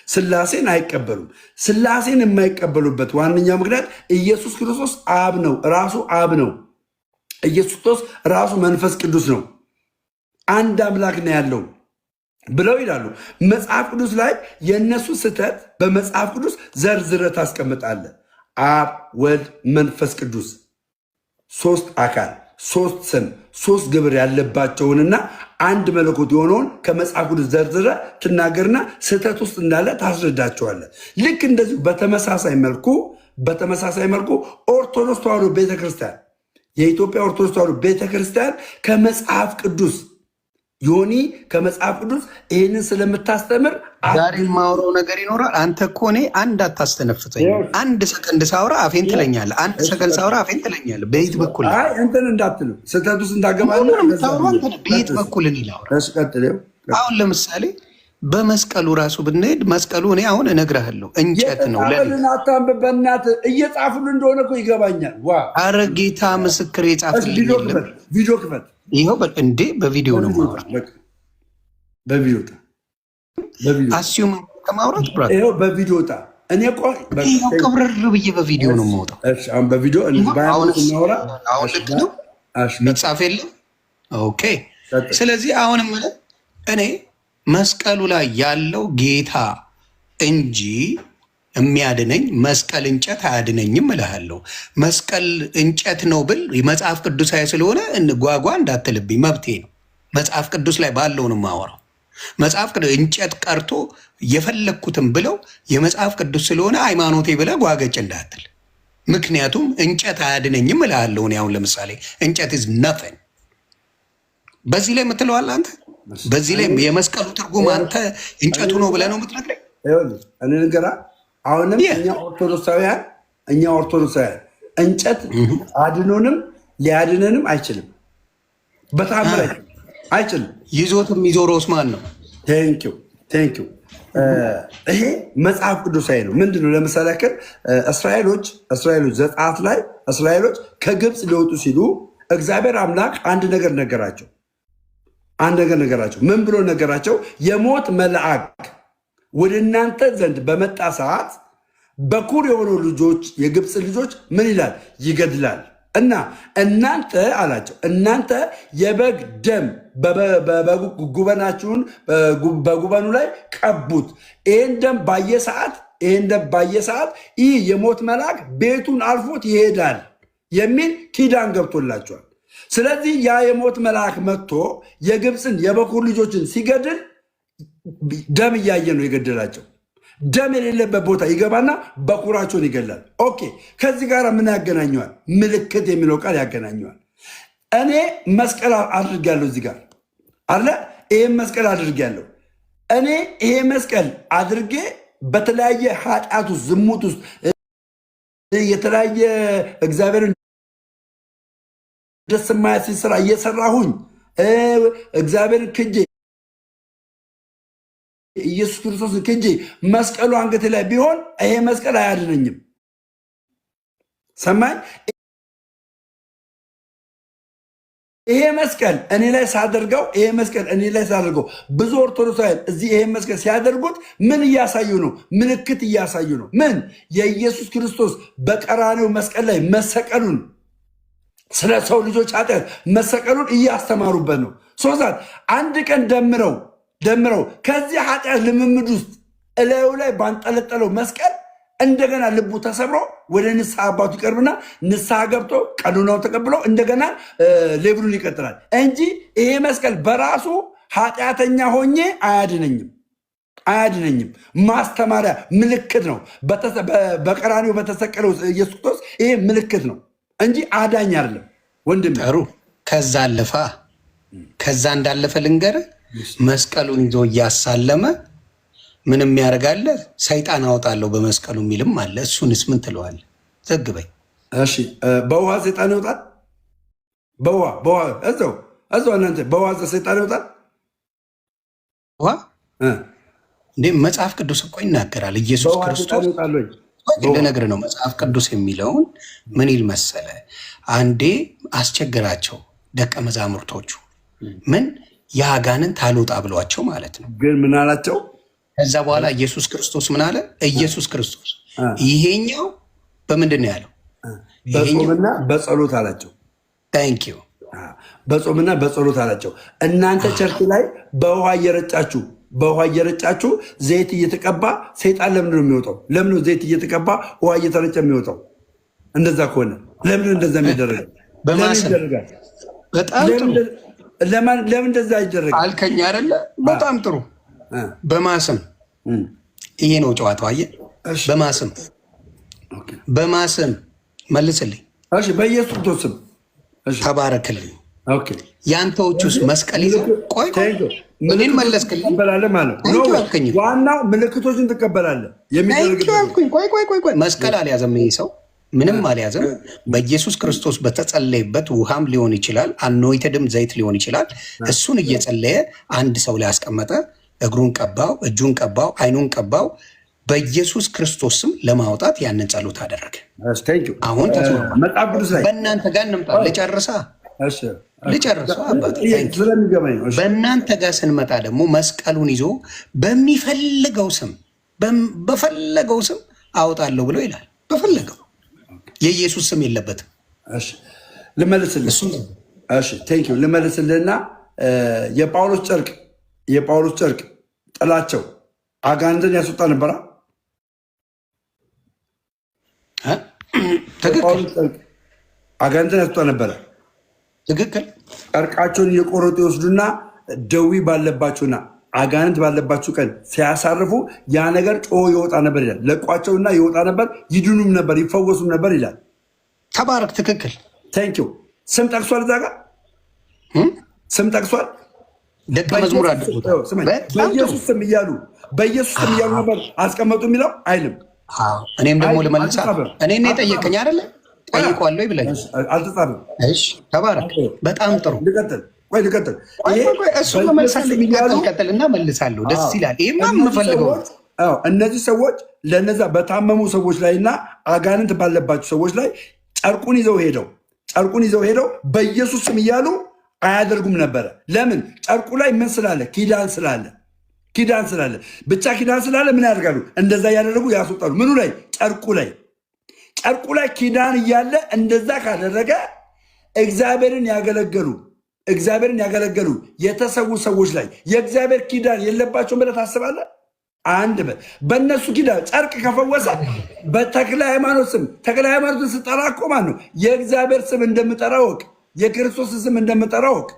ስላሴን አይቀበሉም። ስላሴን የማይቀበሉበት ዋነኛው ምክንያት ኢየሱስ ክርስቶስ አብ ነው፣ ራሱ አብ ነው። ኢየሱስ ክርስቶስ ራሱ መንፈስ ቅዱስ ነው። አንድ አምላክ ነው ያለው ብለው ይላሉ። መጽሐፍ ቅዱስ ላይ የእነሱ ስህተት በመጽሐፍ ቅዱስ ዘርዝረህ ታስቀምጣለህ። አብ፣ ወልድ፣ መንፈስ ቅዱስ ሶስት አካል፣ ሶስት ስም፣ ሶስት ግብር ያለባቸውንና አንድ መለኮት የሆነውን ከመጽሐፍ ቅዱስ ዘርዝረህ ትናገርና ስህተት ውስጥ እንዳለ ታስረዳቸዋለህ። ልክ እንደዚሁ በተመሳሳይ መልኩ ኦርቶዶክስ ተዋሕዶ ቤተክርስቲያን የኢትዮጵያ ኦርቶዶክስ ተዋሕዶ ቤተክርስቲያን ከመጽሐፍ ቅዱስ ከመጽሐፍ ቅዱስ ይህንን ስለምታስተምር ዛሬ የማወራው ነገር ይኖራል። አንተ እኮ እኔ አንድ አታስተነፍተኝ። አንድ ሰከንድ ሳውራ አፌን ትለኛለህ፣ አንድ ሰከንድ ሳውራ አፌን ትለኛለህ። በየት በኩል እንትን እንዳትሉ ስህተት ውስጥ እንዳገባ በየት በኩል እኔ ላውራ? አሁን ለምሳሌ በመስቀሉ ራሱ ብንሄድ መስቀሉ እኔ አሁን እነግርሃለሁ እንጨት ነው። የተጻፈልን አታንብብ በእናትህ። እየጻፉልን እንደሆነ እኮ ይገባኛል። ዋ አረ ጌታ ምስክር የጻፍልኝ የለም። ቪዲዮ ክፈት ይኸው እንዴ በቪዲዮ ነው ማውራት። በቪዲዮ አስዩም ከማውራት ብራ ይኸው በቪዲዮ ጣ እኔ እኮ ቀብረር ብዬ በቪዲዮ ነው የማውጣው። አሁን በቪዲዮ አሁን ልክ ነው የሚጻፍ የለም። ኦኬ ስለዚህ አሁንም እኔ መስቀሉ ላይ ያለው ጌታ እንጂ የሚያድነኝ መስቀል እንጨት አያድነኝም እልሃለሁ። መስቀል እንጨት ነው ብል መጽሐፍ ቅዱሳዊ ስለሆነ እንጓጓ እንዳትልብኝ መብቴ ነው። መጽሐፍ ቅዱስ ላይ ባለው ነው የማወራው። መጽሐፍ ቅዱስ እንጨት ቀርቶ የፈለግኩትም ብለው የመጽሐፍ ቅዱስ ስለሆነ ሃይማኖቴ ብለህ ጓገጭ እንዳትል። ምክንያቱም እንጨት አያድነኝም እልሃለሁ። እኔ አሁን ለምሳሌ እንጨት ኢዝ ነፈን በዚህ ላይ የምትለዋል አንተ። በዚህ ላይ የመስቀሉ ትርጉም አንተ እንጨቱ ነው ብለህ ነው የምትነግረኝ? እኔ ንገራ አሁንም እኛ ኦርቶዶክሳውያን እንጨት አድኖንም ሊያድነንም አይችልም። በታምር አይችልም። ይዞትም የሚዞረውስ ማን ነው? ቴንኪው። ይሄ መጽሐፍ ቅዱሳዊ ነው። ምንድነው? ለምሳሌ ያክል እስራኤሎች ዘጸአት ላይ እስራኤሎች ከግብፅ ሊወጡ ሲሉ እግዚአብሔር አምላክ አንድ ነገር ነገራቸው። ምን ብሎ ነገራቸው? የሞት መልአክ ወደ እናንተ ዘንድ በመጣ ሰዓት በኩር የሆኑ ልጆች የግብፅ ልጆች ምን ይላል? ይገድላል። እና እናንተ አላቸው እናንተ የበግ ደም ጉበናችሁን በጉበኑ ላይ ቀቡት። ይህን ደም ባየ ሰዓት ይህ የሞት መልአክ ቤቱን አልፎት ይሄዳል የሚል ኪዳን ገብቶላቸዋል። ስለዚህ ያ የሞት መልአክ መጥቶ የግብፅን የበኩር ልጆችን ሲገድል ደም እያየ ነው የገደላቸው። ደም የሌለበት ቦታ ይገባና በኩራቸውን ይገላል። ኦኬ፣ ከዚህ ጋር ምን ያገናኘዋል? ምልክት የሚለው ቃል ያገናኘዋል። እኔ መስቀል አድርጌያለሁ እዚህ ጋር አለ። ይህም መስቀል አድርጌያለሁ። እኔ ይሄ መስቀል አድርጌ በተለያየ ኃጢአት ውስጥ ዝሙት ውስጥ የተለያየ እግዚአብሔርን ደስ የማያሰኝ ስራ እየሰራሁኝ እግዚአብሔርን ክጄ ኢየሱስ ክርስቶስን ክጄ መስቀሉ አንገቴ ላይ ቢሆን ይሄ መስቀል አያድነኝም። ሰማኝ። ይሄ መስቀል እኔ ላይ ሳደርገው ብዙ ኦርቶዶክሳውያን እዚህ ይሄ መስቀል ሲያደርጉት ምን እያሳዩ ነው? ምልክት እያሳዩ ነው። ምን? የኢየሱስ ክርስቶስ በቀራኔው መስቀል ላይ መሰቀሉን፣ ስለ ሰው ልጆች ኃጢአት መሰቀሉን እያስተማሩበት ነው። ሶዛት አንድ ቀን ደምረው ከዚህ ኃጢአት ልምምድ ውስጥ እላዩ ላይ ባንጠለጠለው መስቀል እንደገና ልቡ ተሰብሮ ወደ ንስሐ አባቱ ይቀርብና ንስሐ ገብቶ ቀኖናውን ተቀብሎ እንደገና ሌብሉን ይቀጥላል እንጂ ይሄ መስቀል በራሱ ኃጢአተኛ ሆኜ አያድነኝም። ማስተማሪያ ምልክት ነው። በቀራኒው በተሰቀለው ኢየሱስ ክርስቶስ ይሄ ምልክት ነው እንጂ አዳኝ አይደለም። ወንድም ጥሩ። ከዛ እንዳለፈ ልንገርህ፣ መስቀሉን ይዞ እያሳለመ ምንም ያደርጋለ ሰይጣን አወጣለሁ በመስቀሉ የሚልም አለ። እሱንስ ምን ትለዋለህ? ዘግበኝ። እሺ፣ በውሃ ሰይጣን ይወጣል? በውሃ እዛው እናንተ በውሃ ሰይጣን ይወጣል? ውሃ እንዴ? መጽሐፍ ቅዱስ እኮ ይናገራል። ኢየሱስ ክርስቶስ ልነግርህ ነው። መጽሐፍ ቅዱስ የሚለውን ምን ይል መሰለ? አንዴ አስቸግራቸው ደቀ መዛሙርቶቹ ምን የአጋንንት አልወጣ ብሏቸው ማለት ነው። ግን ምን አላቸው? ከዛ በኋላ ኢየሱስ ክርስቶስ ምን አለ? ኢየሱስ ክርስቶስ ይሄኛው በምንድን ነው ያለው? በጾምና በጸሎት አላቸው። ታንኪዩ። በጾምና በጸሎት አላቸው። እናንተ ቸርች ላይ በውሃ እየረጫችሁ ዘይት እየተቀባ ሰይጣን ለምንድን ነው የሚወጣው? ለምን ዘይት እየተቀባ ውሃ እየተረጨ የሚወጣው? እንደዛ ከሆነ ለምን እንደዛ የሚደረጋል? ለምን እንደዛ ይደረጋል? አልከኝ አይደለ? በጣም ጥሩ። በማስም ይሄ ነው ጨዋታው። አየህ፣ በማስም መልስልኝ። እሺ፣ በኢየሱስ ክርስቶስ ስም ተባረክልኝ። የአንተዎች ውስጥ መስቀል ይዘው ቆይ እኔን መለስክልኝ። ዋናው ምልክቶችን ትቀበላለህ። ቆይ መስቀል አልያዘም ይሄ ሰው፣ ምንም አልያዘም። በኢየሱስ ክርስቶስ በተጸለየበት ውሃም ሊሆን ይችላል፣ አኖይተድም ዘይት ሊሆን ይችላል። እሱን እየጸለየ አንድ ሰው ላይ አስቀመጠ። እግሩን ቀባው፣ እጁን ቀባው፣ አይኑን ቀባው። በኢየሱስ ክርስቶስ ስም ለማውጣት ያንን ጸሎት አደረገ። አሁን በእናንተ ጋር እንምጣ። ልጨርሳ አባት በእናንተ ጋር ስንመጣ ደግሞ መስቀሉን ይዞ በፈለገው ስም አወጣለሁ ብሎ ይላል። በፈለገው የኢየሱስ ስም የለበትም። ልመልስልህና የጳውሎስ ጨርቅ ጥላቸው አጋንንትን ያስወጣ ነበራ። አጋንንትን ያስወጣ ነበረ። ትክክል። ጨርቃቸውን እየቆረጡ ይወስዱና ደዌ ባለባቸውና አጋንንት ባለባቸው ቀን ሲያሳርፉ ያ ነገር ጮሆ ይወጣ ነበር ይላል። ለቋቸውና ይወጣ ነበር፣ ይድኑም ነበር፣ ይፈወሱም ነበር ይላል። ተባረክ። ትክክል። ታንኪዩ። ስም ጠቅሷል፣ እዛ ጋር ስም ጠቅሷል። ደቀ መዝሙር በኢየሱስ ስም እያሉ ነበር አስቀመጡ የሚለው አይልም። እኔም ደግሞ ልመልሳ። እኔ የጠየቀኝ አይደለ? ጠይቋለሁ ብለኝ አልተጻፈም። ተባረክ። በጣም ጥሩ። ልቀጥል። እሱ ቀጥልና መልሳለሁ። ደስ ይላል። ይሄማ የምፈልገው እነዚህ ሰዎች ለነዛ በታመሙ ሰዎች ላይ እና አጋንንት ባለባቸው ሰዎች ላይ ጨርቁን ይዘው ሄደው በኢየሱስ ስም እያሉ አያደርጉም ነበረ። ለምን? ጨርቁ ላይ ምን ስላለ? ኪዳን ስላለ ብቻ ኪዳን ስላለ ምን ያደርጋሉ? እንደዛ እያደረጉ ያስወጣሉ። ምኑ ላይ? ጨርቁ ላይ ኪዳን እያለ እንደዛ ካደረገ እግዚአብሔርን ያገለገሉ የተሰዉ ሰዎች ላይ የእግዚአብሔር ኪዳን የለባቸውም ብለህ ታስባለህ? አንድ በእነሱ ኪዳን ጨርቅ ከፈወሰ በተክለ ሃይማኖት ስም ተክለ ሃይማኖትን ስጠራ እኮ ማለት ነው የእግዚአብሔር ስም እንደምጠራ ወቅ፣ የክርስቶስ ስም እንደምጠራ ወቅ።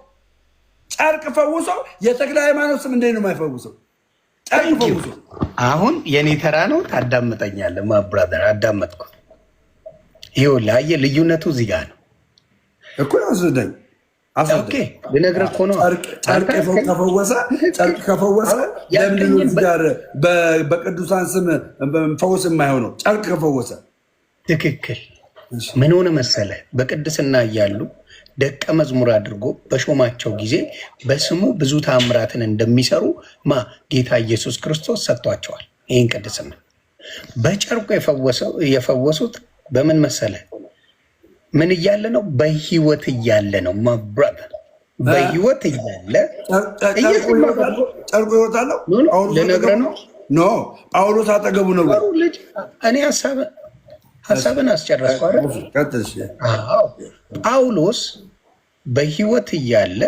ጨርቅ ፈውሶ የተክለ ሃይማኖት ስም እንዴት ነው የማይፈውሰው? ጨርቅ ፈውሶ። አሁን የኔ ተራ ነው። ታዳምጠኛለህ? ማብራዘር አዳመጥኩ። ይኸውልህ አየህ፣ ልዩነቱ እዚህ ጋር ነው እኮ። ያስደኝ ልነግርህ እኮ ነው። ጨርቅ ከፈወሰ ለምንድን ነው እዚህ ጋር በቅዱሳን ስም ፈውስ የማይሆነው? ጨርቅ ከፈወሰ ትክክል። ምን ሆነ መሰለህ? በቅድስና እያሉ ደቀ መዝሙር አድርጎ በሾማቸው ጊዜ በስሙ ብዙ ታምራትን እንደሚሰሩ ጌታ ኢየሱስ ክርስቶስ ሰጥቷቸዋል። ይህን ቅድስና በጨርቁ የፈወሱት በምን መሰለህ? ምን እያለ ነው? በህይወት እያለ ነው። ማብራት በህይወት እያለ ጨርቁ ይወጣለው። ልነግርህ ነው። ጳውሎስ አጠገቡ ነው። እኔ ሀሳብን አስጨረስኩ። ጳውሎስ በህይወት እያለ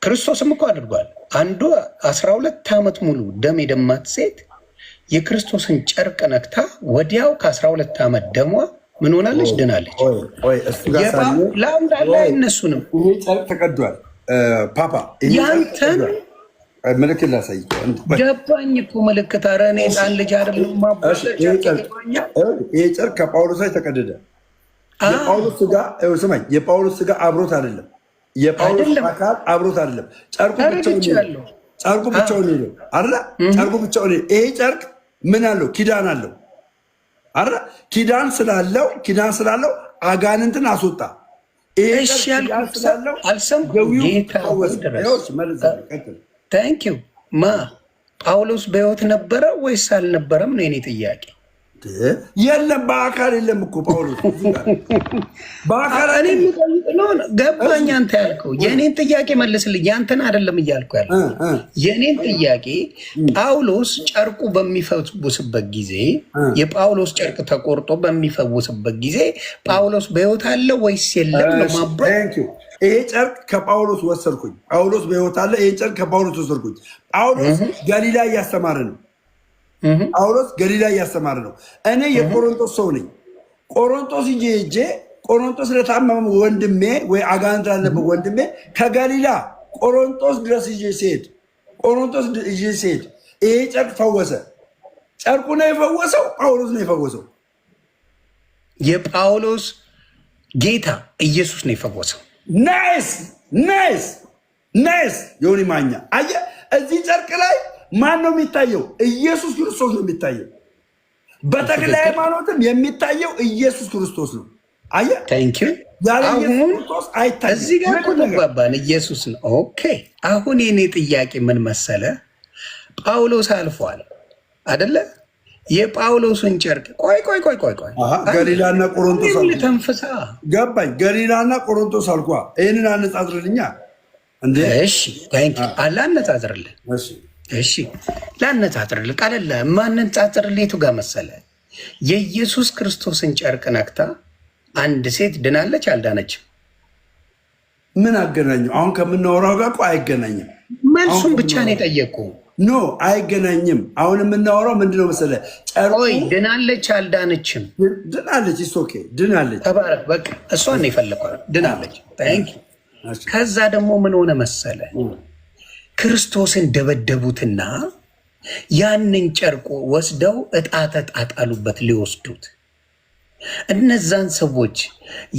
ክርስቶስም እኮ አድርጓል። አንዱ 12 ዓመት ሙሉ ደም የደማት ሴት የክርስቶስን ጨርቅ ነክታ ወዲያው ከ12 ዓመት ደሟ ምን ሆናለች? ድናለች። ለአንዳለ እነሱንም ይሄ ጨርቅ ተቀዷል። ፓፓ ያንተን ምልክት ላሳይ። ገባኝ እኮ ምልክት። ኧረ እኔ ሕፃን ልጅ አይደለም። ይሄ ጨርቅ ከጳውሎስ ላይ ተቀደደ። የጳውሎስ ስጋ አብሮት አይደለም። የጳውሎስ አካል አብሮት አይደለም። ጨርቁ ብቻውን ሄደው አለ። ጨርቁ ብቻውን ይሄ ጨርቅ ምን አለው? ኪዳን አለው አረ ኪዳን ስላለው አጋንንትን አስወጣ። ጳውሎስ በሕይወት ነበረ ወይስ አልነበረም ነው የኔ ጥያቄ። የለም በአካል የለም እኮ ጳውሎስ በአካል ገባኝ። አንተ ያልከው የእኔን ጥያቄ መልስልኝ። ያንተን አይደለም እያልኩ ያልኩ የእኔን ጥያቄ። ጳውሎስ ጨርቁ በሚፈውስበት ጊዜ የጳውሎስ ጨርቅ ተቆርጦ በሚፈውስበት ጊዜ ጳውሎስ በሕይወት አለ ወይስ የለም ነው ማብራት። ይሄ ጨርቅ ከጳውሎስ ወሰድኩኝ። ጳውሎስ በሕይወት አለ። ይሄ ጨርቅ ከጳውሎስ ወሰድኩኝ። ጳውሎስ ገሊላ እያስተማረ ነው። እኔ የቆሮንቶስ ሰው ነኝ። ቆሮንቶስ ሄጄ ቆሮንቶስ ለታመመ ወንድሜ ወይ አጋንንት ላለበት ወንድሜ ከገሊላ ቆሮንቶስ ድረስ ይዤ ሲሄድ ይሄ ጨርቅ ፈወሰ። ጨርቁ ነው የፈወሰው? ጳውሎስ ነው የፈወሰው? የጳውሎስ ጌታ ኢየሱስ ነው የፈወሰው። ናይስ ዮኒ ማኛ። አየህ እዚህ ጨርቅ ላይ ማን ነው የሚታየው? ኢየሱስ ክርስቶስ ነው የሚታየው። በተክለ ሃይማኖትም የሚታየው ኢየሱስ ክርስቶስ ነው። አየህ ያለ ኢየሱስ ክርስቶስ አይታይም። እዚህ ጋር እኮ ተግባባን። ኢየሱስ ነው። ኦኬ። አሁን የኔ ጥያቄ ምን መሰለ? ጳውሎስ አልፏል አደለ? የጳውሎስን ጨርቅ ቆይ ገሊላና ቆሮንቶስ ተንፍሳ ገባኝ። ገሊላና ቆሮንቶስ አልኳ። ይህንን አነጻጽርልኛ እንዴ? እሺ ላነጻጽርልህ። እሺ ላነጻጽርልህ። ቀለለ ማነጻጽርልህ የቱ ጋር መሰለ? የኢየሱስ ክርስቶስን ጨርቅ ነክታ አንድ ሴት ድናለች አልዳነችም? ምን አገናኘው? አሁን ከምናወራው ጋር እኮ አይገናኝም። መልሱን ብቻ ነው የጠየቁ። ኖ አይገናኝም። አሁን የምናወራው ምንድነው መሰለ? ቆይ ድናለች አልዳነችም? ድናለች። ኦኬ ድናለች። ተባረክ። በቃ እሷን ነው የፈለኳት። ድናለች። ከዛ ደግሞ ምን ሆነ መሰለ? ክርስቶስን ደበደቡትና ያንን ጨርቆ ወስደው እጣ ተጣጣሉበት ሊወስዱት። እነዛን ሰዎች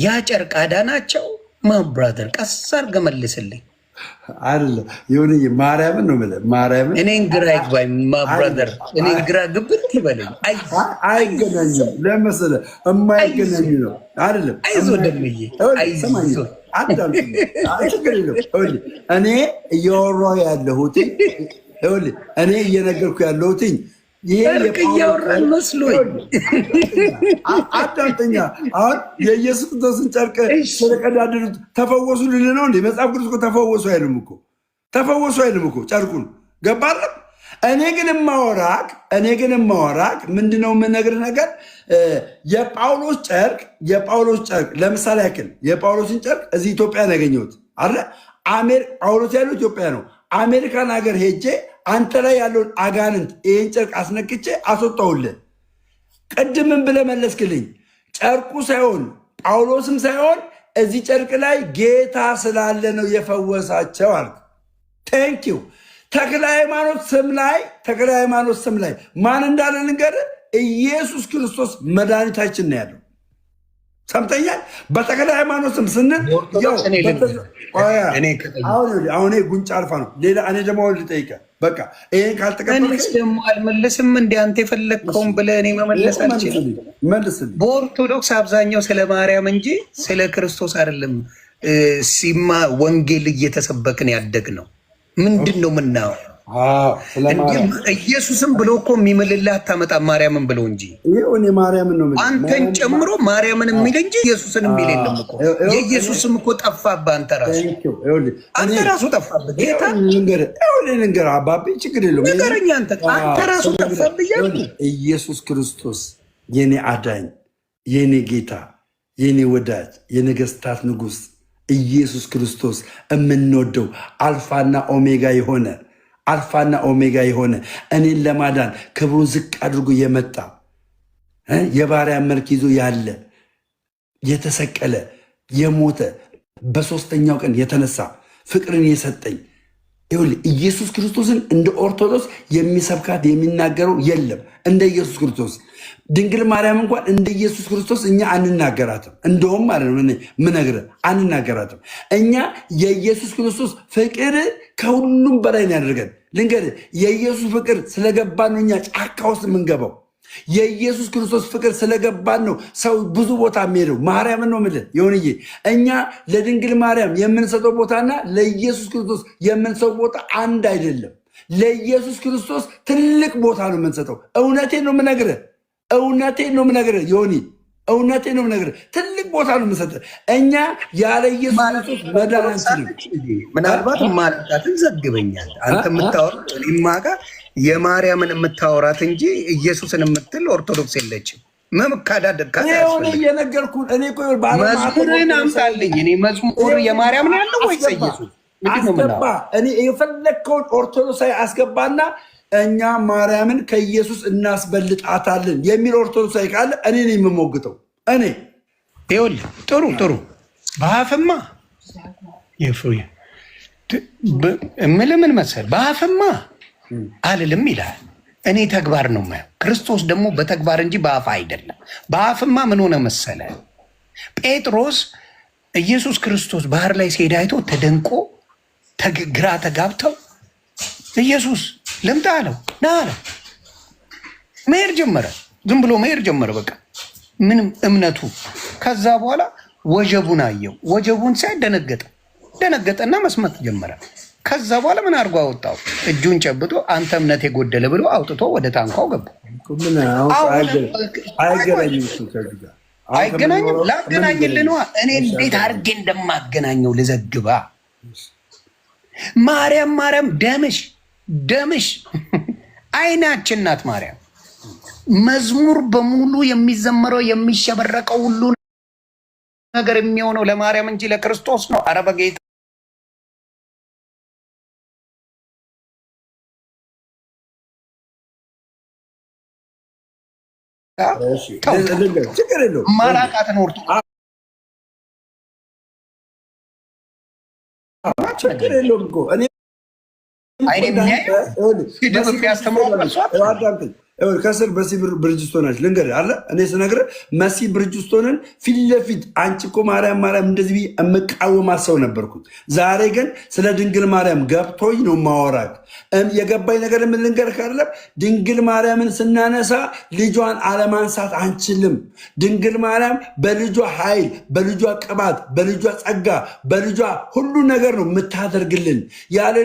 ያ ጨርቅ አዳናቸው? ማብራደር ቀስ አድርገህ መልስልኝ። አይደለም ይሁን ማርያምን ነው የምልህ። ማርያምን እኔን ግራ ይግባኝ ማብራደር፣ እኔን ግራ ግብት ይበለኝ። አይገናኝም። ለመሰለህ የማይገናኙ ነው አይደለም። አይዞህ ደምዬ አይዞህ። ችግር የለውም። እኔ እያወራሁ ያለሁት እኔ እየነገርኩ ያለሁት ጨርቅ እያወራን መስሎኝ። አዳምጠኛ። አሁን የኢየሱስ ክርስቶስን ጨርቅ ስለቀዳደዱት ተፈወሱ ልል ነው እንዴ? መጽሐፍ ቅዱስ እኮ ተፈወሱ አይልም እኮ ጨርቁን ገባለ። እኔ ግን የማወራክ ምንድነው የምነግርህ ነገር የጳውሎስ ጨርቅ ለምሳሌ ያክል የጳውሎስን ጨርቅ እዚህ ኢትዮጵያ ነው ያገኘሁት አለ። ጳውሎስ ያለው ኢትዮጵያ ነው። አሜሪካን ሀገር ሄጄ አንተ ላይ ያለውን አጋንንት ይህን ጨርቅ አስነክቼ አስወጣሁልህ። ቅድምን ብለህ መለስክልኝ። ጨርቁ ሳይሆን ጳውሎስም ሳይሆን እዚህ ጨርቅ ላይ ጌታ ስላለ ነው የፈወሳቸው አልክ። ቴንኪው። ተክለ ሃይማኖት ስም ላይ ማን እንዳለ ልንገርህ። ኢየሱስ ክርስቶስ መድኃኒታችን ነው ያለው። ሰምተኛል። በተክለ ሃይማኖት ስም ስንል አሁን ጉንጫ አልፋ ነው። ሌላ እኔ ደግሞ ልጠይቀህ። በቃ ይሄን ካልተቀበልክ ደግሞ አልመልስም። እንደ አንተ የፈለግከውን ብለህ እኔ መመለስ አልችልም። በኦርቶዶክስ አብዛኛው ስለ ማርያም እንጂ ስለ ክርስቶስ አይደለም ሲማ ወንጌል እየተሰበክን ያደግ ነው። ምንድን ነው ምናው ኢየሱስም ብሎ እኮ የሚምልልህ አታመጣም ማርያምን ብሎ እንጂ አንተን ጨምሮ ማርያምን የሚል እንጂ ኢየሱስን የሚል የለም እኮ። የኢየሱስም እኮ ጠፋብህ። አንተ ራሱ ጠፋብህ። ጌታ ልንገር አባቤ ችግር የለውም ንገረኝ። አንተ ራሱ ጠፋብህ እያልኩ ኢየሱስ ክርስቶስ የኔ አዳኝ፣ የኔ ጌታ፣ የኔ ወዳጅ፣ የነገስታት ንጉስ ኢየሱስ ክርስቶስ የምንወደው አልፋና ኦሜጋ የሆነ እኔን ለማዳን ክብሩን ዝቅ አድርጎ የመጣ የባሪያ መልክ ይዞ ያለ የተሰቀለ የሞተ በሶስተኛው ቀን የተነሳ ፍቅርን የሰጠኝ ኢየሱስ ክርስቶስን እንደ ኦርቶዶክስ የሚሰብካት የሚናገረው የለም እንደ ኢየሱስ ክርስቶስ። ድንግል ማርያም እንኳን እንደ ኢየሱስ ክርስቶስ እኛ አንናገራትም። እንደውም ማለት ነው ምነግርህ አንናገራትም። እኛ የኢየሱስ ክርስቶስ ፍቅር ከሁሉም በላይ ነው ያደርገን። ልንገርህ የኢየሱስ ፍቅር ስለገባን ነው እኛ ጫካ ውስጥ የምንገባው። የኢየሱስ ክርስቶስ ፍቅር ስለገባን ነው ሰው ብዙ ቦታ የሚሄደው። ማርያምን ነው የምልህ ይሁንዬ። እኛ ለድንግል ማርያም የምንሰጠው ቦታና ለኢየሱስ ክርስቶስ የምንሰጠው ቦታ አንድ አይደለም። ለኢየሱስ ክርስቶስ ትልቅ ቦታ ነው የምንሰጠው። እውነቴን ነው የምነግርህ ዮኒ፣ እውነቴን ነው የምነግርህ። ትልቅ ቦታ ነው የምንሰጠው። እኛ ያለ ኢየሱስ ክርስቶስ መዳን አንችልም። ምናልባት ማለታትን ዘግበኛል አንተ የምታወራት እኔማ ጋር የማርያምን የምታወራት እንጂ ኢየሱስን የምትል ኦርቶዶክስ የለችም። የነገርኩህ እኔ መዝሙርን አምጣልኝ። እኔ መዝሙር የማርያም ነው ያለው ወይስ ኢየሱስ? አስገባ። እኔ የፈለግከውን ኦርቶዶክሳዊ አስገባና እኛ ማርያምን ከኢየሱስ እናስበልጣታለን የሚል ኦርቶዶክሳዊ ካለ እኔ ነው የምሞግተው። እኔ ይኸውልህ ጥሩ በአፍማ እምልህ ምን መሰለህ፣ በአፍማ አልልም ይላል። እኔ ተግባር ነው የማየው። ክርስቶስ ደግሞ በተግባር እንጂ በአፍ አይደለም። በአፍማ ምን ሆነ መሰለህ፣ ጴጥሮስ ኢየሱስ ክርስቶስ ባህር ላይ ሲሄድ አይቶ ተደንቆ ግራ ተጋብተው ኢየሱስ ልምጣ አለው፣ ና አለው። መሄድ ጀመረ። ዝም ብሎ መሄድ ጀመረ። በቃ ምንም እምነቱ። ከዛ በኋላ ወጀቡን አየው። ወጀቡን ሳይ ደነገጠና መስማት ጀመረ። ከዛ በኋላ ምን አድርጎ አወጣው? እጁን ጨብጦ አንተ እምነት የጎደለ ብሎ አውጥቶ ወደ ታንኳው ገባ። አይገናኝም። ላገናኝልህ ነዋ። እኔ እንዴት አድርጌ እንደማገናኘው ልዘግባ። ማርያም ደምሽ አይናችን ናት ማርያም። መዝሙር በሙሉ የሚዘመረው የሚሸበረቀው ሁሉ ነገር የሚሆነው ለማርያም እንጂ ለክርስቶስ ነው። ኧረ በጌታ ማራቃትን ወርቱ ችግር የለውም እኮ እኔ ከስር መሲ ብርጅስቶናች ልንገርህ አለ እኔ ስነግርህ መሲ ብርጅስቶንን ፊት ለፊት አንቺ እኮ ማርያም እንደዚህ ብዬ የምቃወማት ሰው ነበርኩኝ። ዛሬ ግን ስለ ድንግል ማርያም ገብቶኝ ነው ማወራክ። የገባኝ ነገር ምን ልንገርህ አይደለም፣ ድንግል ማርያምን ስናነሳ ልጇን አለማንሳት አንችልም። ድንግል ማርያም በልጇ ኃይል፣ በልጇ ቅባት፣ በልጇ ጸጋ፣ በልጇ ሁሉ ነገር ነው የምታደርግልን። ያለ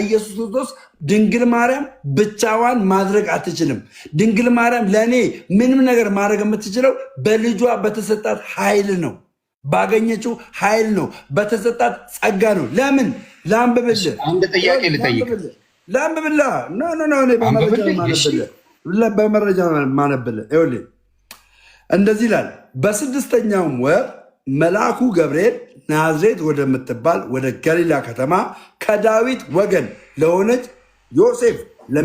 ኢየሱስ ክርስቶስ ድንግል ማርያም ብቻዋን ማድረግ አትችልም። ድንግል ማርያም ለእኔ ምንም ነገር ማድረግ የምትችለው በልጇ በተሰጣት ኃይል ነው። ባገኘችው ኃይል ነው፣ በተሰጣት ጸጋ ነው። ለምን ላንብብልህ? አንድ ጥያቄ ልጠይቅ። ላንብብልህ? በመረጃ ማነብልህ። ይኸውልህ እንደዚህ ይላል። በስድስተኛውም ወር መልአኩ ገብርኤል ናዝሬት ወደምትባል ወደ ገሊላ ከተማ ከዳዊት ወገን ለሆነች ዮሴፍ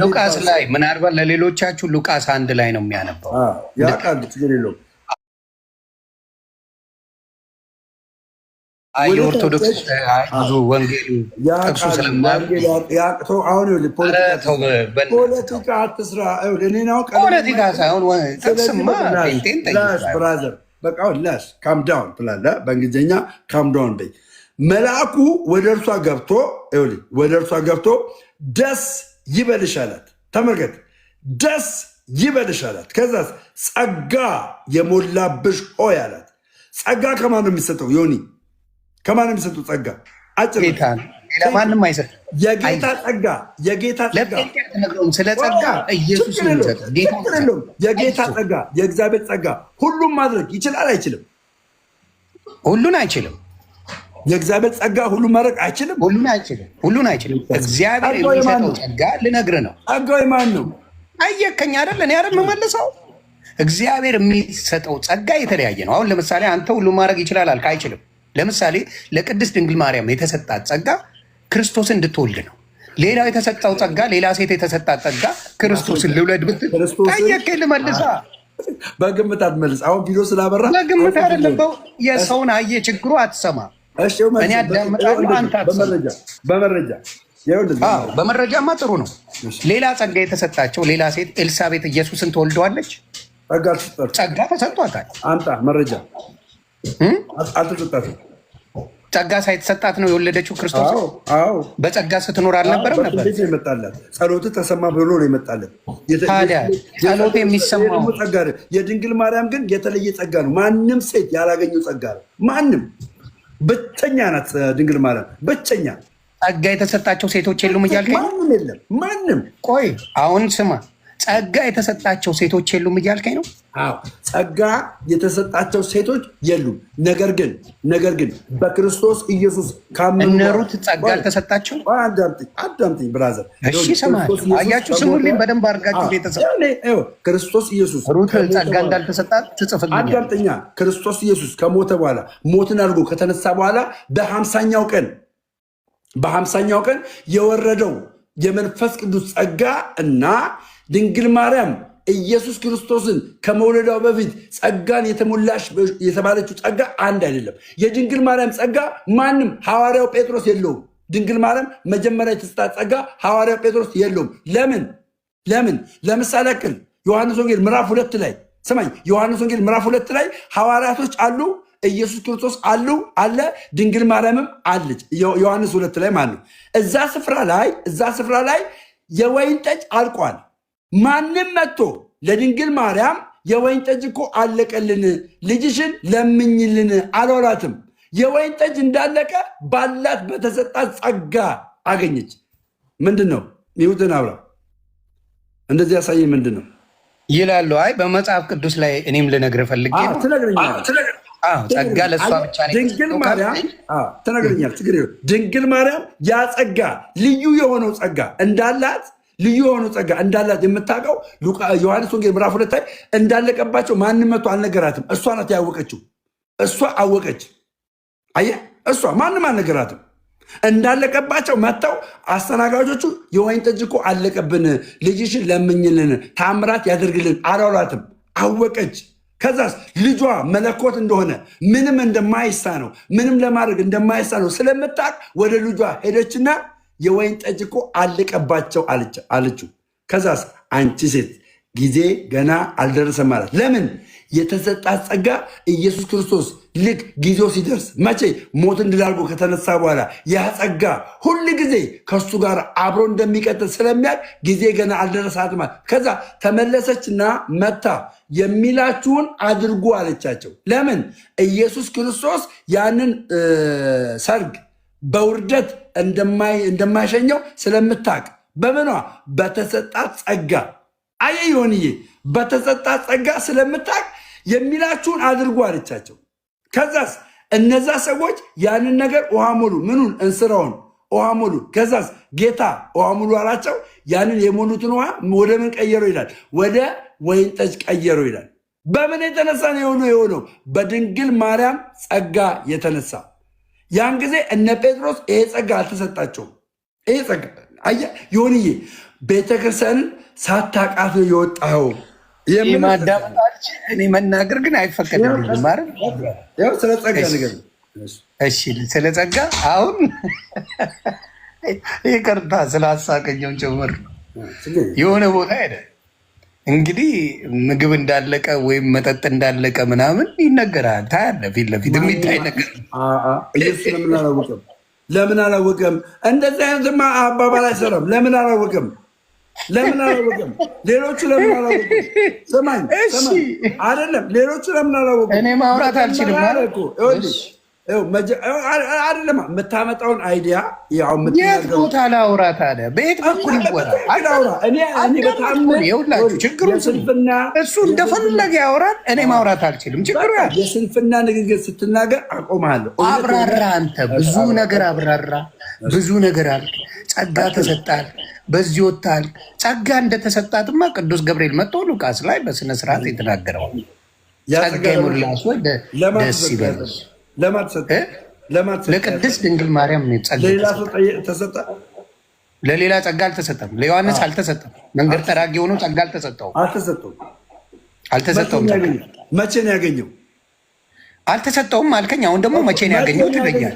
ሉቃስ ላይ ምናልባት ለሌሎቻችሁ ሉቃስ 1 ላይ ነው የሚያነባው። ያውቃል፣ ችግር የለውም። የኦርቶዶክስ ወንጌሉ ጥቅሱ ስለማያውቅ አሁን ፖለቲካ አትስራ። ፖለቲካ ሳይሆን ጥቅስማ ብራዘር በቃ ለስ ካም ዳውን ትላለህ። በእንግሊዝኛ ካም ዳውን በይ። መልአኩ ወደ እርሷ ገብቶ ደስ ይበልሽ አላት። ተመልከት፣ ደስ ይበልሽ አላት። ከዛስ ጸጋ የሞላብሽ ሆይ አላት። ጸጋ ከማን ነው የሚሰጠው? ዮኒ ከማን ነው የሚሰጠው ጸጋ? አጭር ማንም አይሰጥም። የጌታ ጸጋ ስለ ጸጋ ኢየሱስ ነው የሚሰጠው። የጌታ ጸጋ፣ የእግዚአብሔር ጸጋ ሁሉም ማድረግ ይችላል አይችልም? ሁሉን አይችልም። የእግዚአብሔር ጸጋ ሁሉን ማድረግ አይችልም። ሁሉን አይችልም። እግዚአብሔር የሚሰጠው ጸጋ ልነግርህ ነው። ጸጋው ማን ነው? አየከኝ አይደል? እኔ አይደል የምመልሰው። እግዚአብሔር የሚሰጠው ጸጋ የተለያየ ነው። አሁን ለምሳሌ አንተ ሁሉን ማድረግ ይችላል አልክ፣ አይችልም። ለምሳሌ ለቅድስት ድንግል ማርያም የተሰጣት ጸጋ ክርስቶስን እንድትወልድ ነው። ሌላው የተሰጠው ጸጋ፣ ሌላ ሴት የተሰጣት ጸጋ ክርስቶስን ልውለድ ብትል ጠየቀኝ፣ ልመልሳ። በግምት አትመልስ። አሁን ቪዲዮ ስላበራ በግምት አይደለም። የሰውን አየ ችግሩ አትሰማ። እኔ አዳምጣለሁ፣ አንተ አትሰማ። በመረጃማ ጥሩ ነው። ሌላ ጸጋ የተሰጣቸው ሌላ ሴት ኤልሳቤጥ ኢየሱስን ትወልደዋለች። ጸጋ ተሰጥቷታል። አንተ መረጃ አልተሰጣትም። ጸጋ ሳይተሰጣት ነው የወለደችው ክርስቶስ። በጸጋ ስትኖር አልነበረም ነበር? ይመጣላት ጸሎት ተሰማ ብሎ ነው ይመጣለት። ታዲያ ጸሎት የሚሰማው ጸጋ ነው። የድንግል ማርያም ግን የተለየ ጸጋ ነው። ማንም ሴት ያላገኘው ጸጋ ነው። ማንም ብቸኛ ናት ድንግል ማርያም፣ ብቸኛ። ጸጋ የተሰጣቸው ሴቶች የሉም እያልከኝ? ማንም የለም። ማንም። ቆይ አሁን ስማ፣ ጸጋ የተሰጣቸው ሴቶች የሉም እያልከኝ ነው? ጸጋ የተሰጣቸው ሴቶች የሉም። ነገር ግን በክርስቶስ ኢየሱስ ካመኑ እነ ሩት ጸጋ አልተሰጣቸው? አዳምጥኝ ብራዘር። እሺ እሰማለሁ። አያችሁ፣ ስሙልኝ በደንብ አድርጋችሁ። ቤተሰብ ክርስቶስ ኢየሱስ ሩት ጸጋ እንዳልተሰጣት ትጽፍልኛል። አዳምጥኛ። ክርስቶስ ኢየሱስ ከሞተ በኋላ ሞትን አድርጎ ከተነሳ በኋላ በ50ኛው ቀን የወረደው የመንፈስ ቅዱስ ጸጋ እና ድንግል ማርያም ኢየሱስ ክርስቶስን ከመውለዷ በፊት ጸጋን የተሞላሽ የተባለችው ጸጋ አንድ አይደለም። የድንግል ማርያም ጸጋ ማንም ሐዋርያው ጴጥሮስ የለውም። ድንግል ማርያም መጀመሪያ የተሰጣት ጸጋ ሐዋርያው ጴጥሮስ የለውም። ለምን? ለምሳሌ ያክል ዮሐንስ ወንጌል ምዕራፍ 2 ላይ ስማኝ። ዮሐንስ ወንጌል ምዕራፍ 2 ላይ ሐዋርያቶች አሉ፣ ኢየሱስ ክርስቶስ አለ፣ ድንግል ማርያምም አለች። ዮሐንስ 2 ላይ ማለት ነው። እዛ ስፍራ ላይ የወይን ጠጅ አልቋል። ማንም መጥቶ ለድንግል ማርያም የወይን ጠጅ እኮ አለቀልን፣ ልጅሽን ለምኝልን አልወላትም። የወይን ጠጅ እንዳለቀ ባላት በተሰጣት ጸጋ አገኘች። ምንድን ነው ይሁትን አብራ እንደዚህ ያሳየኝ ምንድን ነው ይላሉ? አይ በመጽሐፍ ቅዱስ ላይ እኔም ልነግርህ ፈልጌ ጸጋ ለእሷ ብቻ ድንግል ማርያም ትነግረኛል። ችግር ድንግል ማርያም ያ ጸጋ ልዩ የሆነው ጸጋ እንዳላት ልዩ የሆነው ጸጋ እንዳላት የምታውቀው ዮሐንስ ወንጌል ምዕራፍ 2 ላይ እንዳለቀባቸው ማንም መቶ አልነገራትም። እሷ ናት ያወቀችው። እሷ አወቀች። አየህ፣ እሷ ማንም አልነገራትም። እንዳለቀባቸው መጥተው አስተናጋጆቹ የወይን ጠጅ እኮ አለቀብን፣ ልጅሽን ለምኝልን፣ ታምራት ያደርግልን አላሏትም። አወቀች። ከዛስ ልጇ መለኮት እንደሆነ ምንም እንደማይሳነው ምንም ለማድረግ እንደማይሳነው ስለምታውቅ ወደ ልጇ ሄደችና የወይን ጠጅ እኮ አለቀባቸው አለችው። ከዛስ አንቺ ሴት ጊዜ ገና አልደረሰም ማለት ለምን? የተሰጣት ጸጋ ኢየሱስ ክርስቶስ ልክ ጊዜው ሲደርስ መቼ ሞትን ድል አድርጎ ከተነሳ በኋላ ያ ጸጋ ሁል ጊዜ ከሱ ጋር አብሮ እንደሚቀጥል ስለሚያውቅ ጊዜ ገና አልደረሳትም ማለት። ከዛ ተመለሰችና መታ የሚላችሁን አድርጉ አለቻቸው። ለምን? ኢየሱስ ክርስቶስ ያንን ሰርግ በውርደት እንደማይሸኘው ስለምታውቅ በምኗ በተሰጣት ጸጋ አየ ይሆንዬ በተሰጣት ጸጋ ስለምታውቅ የሚላችሁን አድርጉ አለቻቸው። ከዛስ እነዛ ሰዎች ያንን ነገር ውሃ ሙሉ፣ ምኑን እንስራውን ውሃ ሙሉ። ከዛስ ጌታ ውሃ ሙሉ አላቸው። ያንን የሞሉትን ውሃ ወደ ምን ቀየረው ይላል? ወደ ወይን ጠጅ ቀየረው ይላል። በምን የተነሳ ነው የሆነው? በድንግል ማርያም ጸጋ የተነሳ። ያን ጊዜ እነ ጴጥሮስ ይሄ ጸጋ አልተሰጣቸውም። ይሄ ጸጋ አየህ ይሆንዬ ቤተክርስቲያንን ሳታውቃት ነው የወጣኸው። ማዳመጣች እኔ መናገር ግን አይፈቀድም። ስለ ጸጋ ነገር እሺ፣ ስለ ጸጋ አሁን ይቅርታ ስላሳቀኘው ጭምር የሆነ ቦታ ሄደ። እንግዲህ ምግብ እንዳለቀ ወይም መጠጥ እንዳለቀ ምናምን ይነገራል። ታያለህ፣ ፊት ለፊት የሚታይ ነገር። ኢየሱስ ለምን አላወቀም? እንደዚህ አይነትማ አባባል አይሰራም። ለምን አላወቀም? ለምን አላወቀም? ሌሎቹ ለምን አላወቀም? ስማኝ አይደለም፣ ሌሎቹ ለምን አላወቀም? እኔ ማውራት አልችልም ማለት አይደለም። የምታመጣውን አይዲያ የት ቦታ ላውራ ታዲያ? በየት በኩል ይወራ? ችግሩ እሱ እንደፈለገ ያወራል። እኔ ማውራት አልችልም። ችግሩ የስንፍና ንግግር ስትናገር አቆምሃለሁ። አብራራ፣ አንተ ብዙ ነገር አብራራ፣ ብዙ ነገር አለ። ጸጋ ተሰጣል፣ በዚህ ወጣል። ጸጋ እንደተሰጣትማ ቅዱስ ገብርኤል መጥቶ ሉቃስ ላይ በስነስርዓት የተናገረዋል። ጸጋ የሞላሽ ወይ ደስ ይበልሽ። ለቅድስት ድንግል ማርያም ተሰጠ። ለሌላ ጸጋ አልተሰጠም። ለዮሐንስ አልተሰጠም። መንገድ ጠራጊ የሆነው ጸጋ አልተሰጠውም። መቼ ነው ያገኘው? አልተሰጠውም አልከኝ። አሁን ደግሞ መቼ ነው ያገኘው ትለኛለህ።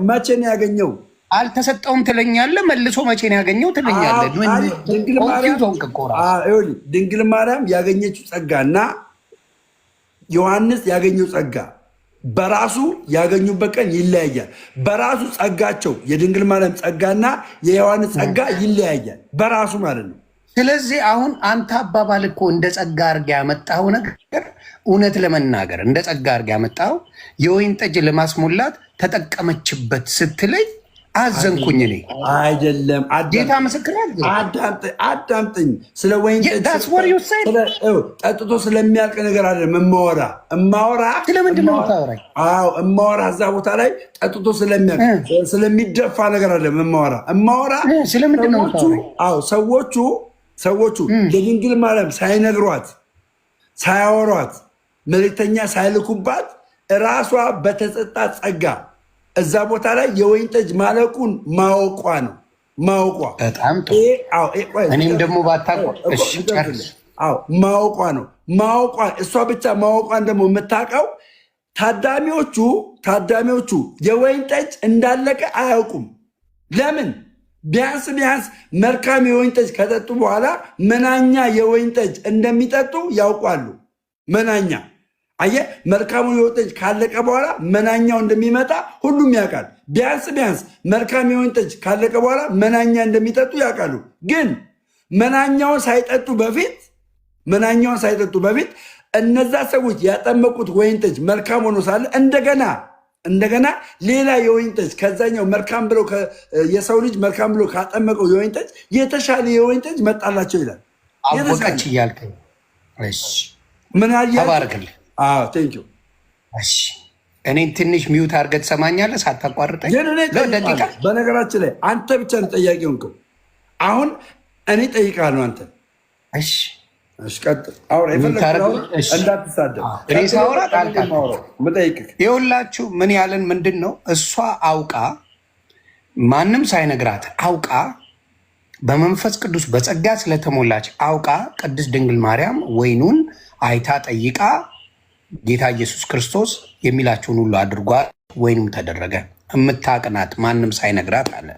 መቼ ነው ያገኘው? አልተሰጠውም ትለኛለህ። መልሶ መቼ ነው ያገኘው ትለኛለህ። ድንግል ማርያም ያገኘችው ጸጋ እና ዮሐንስ ያገኘው ጸጋ በራሱ ያገኙበት ቀን ይለያያል። በራሱ ጸጋቸው የድንግል ማርያም ጸጋና የዮሐንስ ጸጋ ይለያያል በራሱ ማለት ነው። ስለዚህ አሁን አንተ አባባል እኮ እንደ ጸጋ አድርገህ ያመጣኸው ነገር እውነት ለመናገር እንደ ጸጋ አድርገህ ያመጣኸው የወይን ጠጅ ለማስሞላት ተጠቀመችበት ስትለኝ አዘንኩኝ። እኔ አይደለም ጌታ ምስክር አዳምጠኝ። ስለ ወይን ጠጥቶ ስለሚያልቅ ነገር አለ እማወራ ስለምንድን ነው የምታወራኝ? እማወራ እዛ ቦታ ላይ ጠጥቶ ስለሚያልቅ ስለሚደፋ ነገር አለ እማወራ ስለምንድን ነው የምታወራኝ? ሰዎቹ የድንግል ማርያም ሳይነግሯት ሳያወሯት መልእክተኛ ሳይልኩባት እራሷ በተሰጣት ጸጋ እዛ ቦታ ላይ የወይን ጠጅ ማለቁን ማወቋ ነው። በጣም እኔም ደግሞ ማወቋ ነው። እሷ ብቻ ማወቋን ደግሞ የምታውቀው ታዳሚዎቹ የወይን ጠጅ እንዳለቀ አያውቁም። ለምን? ቢያንስ መልካም የወይን ጠጅ ከጠጡ በኋላ መናኛ የወይን ጠጅ እንደሚጠጡ ያውቋሉ። መናኛ አየህ፣ መልካሙ የወይን ጠጅ ካለቀ በኋላ መናኛው እንደሚመጣ ሁሉም ያውቃል። ቢያንስ መልካም የወይን ጠጅ ካለቀ በኋላ መናኛ እንደሚጠጡ ያውቃሉ። ግን መናኛውን ሳይጠጡ በፊት እነዛ ሰዎች ያጠመቁት ወይን ጠጅ መልካም ሆኖ ሳለ እንደገና እንደገና ሌላ የወይን ጠጅ ከዛኛው መልካም ብለው የሰው ልጅ መልካም ብሎ ካጠመቀው የወይን ጠጅ የተሻለ የወይን ጠጅ መጣላቸው ይላል። አወቀች እያልከኝ ምን አየህ? ተባረክልህ። ቴንኪው። እኔን ትንሽ ሚዩት አድርገህ ትሰማኛለህ ሳታቋርጠኝ። በነገራችን ላይ አንተ ብቻ ነው ጠያቂ ሆንከው። አሁን እኔ ጠይቃለሁ አንተ ይኸውላችሁ ምን ያለን ምንድን ነው? እሷ አውቃ ማንም ሳይነግራት አውቃ በመንፈስ ቅዱስ በጸጋ ስለተሞላች አውቃ ቅድስት ድንግል ማርያም ወይኑን አይታ ጠይቃ ጌታ ኢየሱስ ክርስቶስ የሚላቸውን ሁሉ አድርጓል። ወይኑም ተደረገ። የምታቅናት ማንም ሳይነግራት አለ።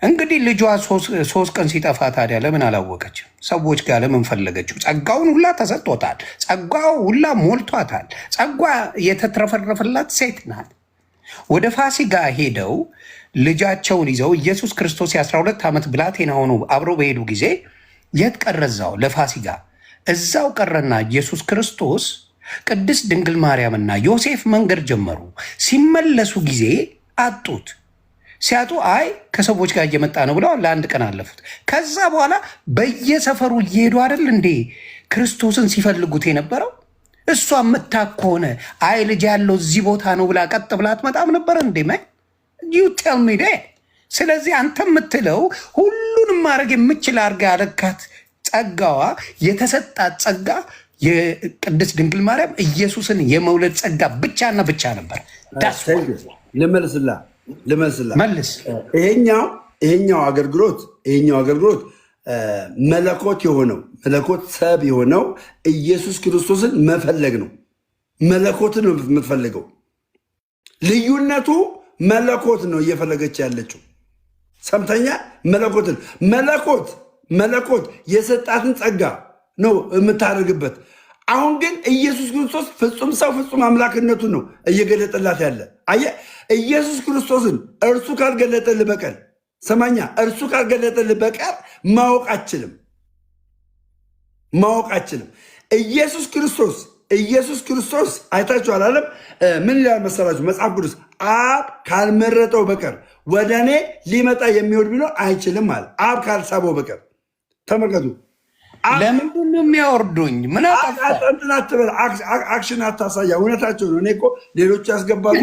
እንግዲህ ልጇ 3 ቀን ሲጠፋ ታዲያ ለምን አላወቀችም? ሰዎች ጋር ለምን ፈለገችው? ጸጋውን ሁላ ተሰጥቶታል። ጸጋው ሁላ ሞልቷታል። ጸጋ የተትረፈረፈላት ሴት ናት። ወደ ፋሲካ ሄደው ልጃቸውን ይዘው ኢየሱስ ክርስቶስ የ12 ዓመት ብላቴና ሆኖ አብረው በሄዱ ጊዜ የት ቀረ? እዛው ለፋሲካ እዛው ቀረና ኢየሱስ ክርስቶስ ቅድስት ድንግል ማርያምና ዮሴፍ መንገድ ጀመሩ። ሲመለሱ ጊዜ አጡት። ሲያጡ አይ ከሰዎች ጋር እየመጣ ነው ብለው ለአንድ ቀን አለፉት። ከዛ በኋላ በየሰፈሩ እየሄዱ አይደል እንዴ ክርስቶስን ሲፈልጉት የነበረው? እሷ ምታ ከሆነ አይ ልጅ ያለው እዚህ ቦታ ነው ብላ ቀጥ ብላ አትመጣም ነበር እንዴ? ዩ ቴል ሚ ዴት። ስለዚህ አንተ የምትለው ሁሉንም ማድረግ የምችል አድርጋ ያለካት ጸጋዋ የተሰጣት ጸጋ የቅድስት ድንግል ማርያም ኢየሱስን የመውለድ ጸጋ ብቻና ብቻ ነበር። ልመልስላ መልስ። ይሄኛው አገልግሎት መለኮት የሆነው መለኮት ሰብ የሆነው ኢየሱስ ክርስቶስን መፈለግ ነው። መለኮትን ነው የምትፈልገው። ልዩነቱ መለኮት ነው እየፈለገች ያለችው። ሰምተኛ መለኮት የሰጣትን ጸጋ ነው የምታደርግበት። አሁን ግን ኢየሱስ ክርስቶስ ፍጹም ሰው ፍጹም አምላክነቱ ነው እየገለጠላት ያለ። አየህ፣ ኢየሱስ ክርስቶስን እርሱ ካልገለጠልህ በቀር ሰማኛ፣ እርሱ ካልገለጠልህ በቀር ማወቅ አችልም። ኢየሱስ ክርስቶስ አይታችኋል አለም። ምን ይላል መሰላችሁ መጽሐፍ ቅዱስ? አብ ካልመረጠው በቀር ወደ እኔ ሊመጣ የሚወድ ቢኖር አይችልም አለ። አብ ካልሳበው በቀር ተመልከቱ። ለምንድን ነው የሚያወርዱኝ? ምን አክሽን አታሳያ። እውነታቸው ነው። እኔ እኮ ሌሎቹ ያስገባሉ።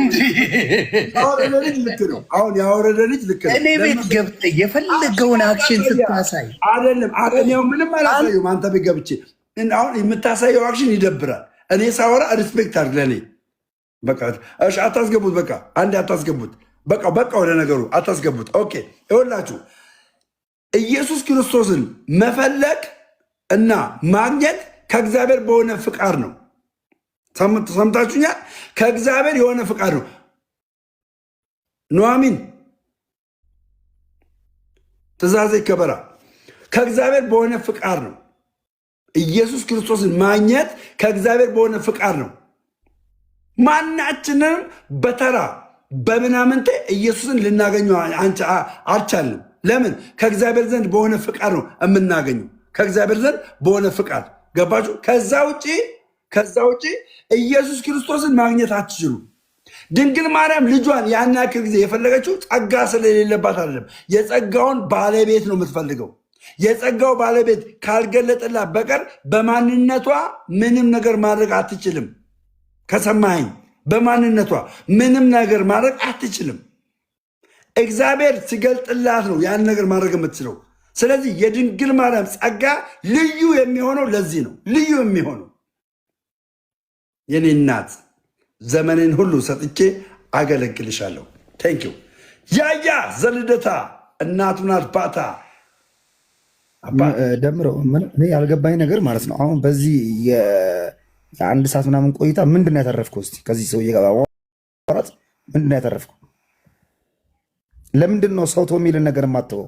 ያወረደ ልጅ ልክ ነው። አሁን ያወረደ ልጅ ልክ ነው። እኔ ቤት ገብተህ የፈለገውን አክሽን ስታሳይ አይደለም። ምንም አላሳየሁም። አንተ ቤት ገብቼ አሁን የምታሳየው አክሽን ይደብራል። እኔ ሳወራ ሪስፔክት አድርግ ለእኔ። በቃ እሺ፣ አታስገቡት። በቃ አንዴ አታስገቡት። በቃ ወደ ነገሩ አታስገቡት። ኦኬ፣ ይኸውላችሁ ኢየሱስ ክርስቶስን መፈለግ እና ማግኘት ከእግዚአብሔር በሆነ ፍቃድ ነው። ሰምታችሁኛል? ከእግዚአብሔር የሆነ ፍቃድ ነው። ኑሐሚን ትእዛዜ ይከበራ። ከእግዚአብሔር በሆነ ፍቃድ ነው። ኢየሱስ ክርስቶስን ማግኘት ከእግዚአብሔር በሆነ ፍቃድ ነው። ማናችንም በተራ በምናምንቴ ኢየሱስን ልናገኘው አልቻልንም። ለምን? ከእግዚአብሔር ዘንድ በሆነ ፍቃድ ነው የምናገኘው። ከእግዚአብሔር ዘንድ በሆነ ፍቃድ ገባችሁ? ከዛ ውጭ ኢየሱስ ክርስቶስን ማግኘት አትችሉ። ድንግል ማርያም ልጇን ያን ያክል ጊዜ የፈለገችው ጸጋ ስለሌለባት አይደለም። የጸጋውን ባለቤት ነው የምትፈልገው። የጸጋው ባለቤት ካልገለጠላት በቀር በማንነቷ ምንም ነገር ማድረግ አትችልም። ከሰማኸኝ፣ በማንነቷ ምንም ነገር ማድረግ አትችልም። እግዚአብሔር ሲገልጥላት ነው ያን ነገር ማድረግ የምትችለው። ስለዚህ የድንግል ማርያም ጸጋ ልዩ የሚሆነው ለዚህ ነው። ልዩ የሚሆነው የኔ እናት ዘመንን ሁሉ ሰጥቼ አገለግልሻለሁ። ቴንኪው ያያ ዘልደታ እናቱ ናት ባታ ደምረው እኔ ያልገባኝ ነገር ማለት ነው። አሁን በዚህ የአንድ ሰዓት ምናምን ቆይታ ምንድን ነው ያተረፍከው? እስኪ ከዚህ ሰው ማውራት ምንድን ነው ያተረፍከው? ለምንድን ነው ሰው ተው የሚልን ነገር የማትተወው?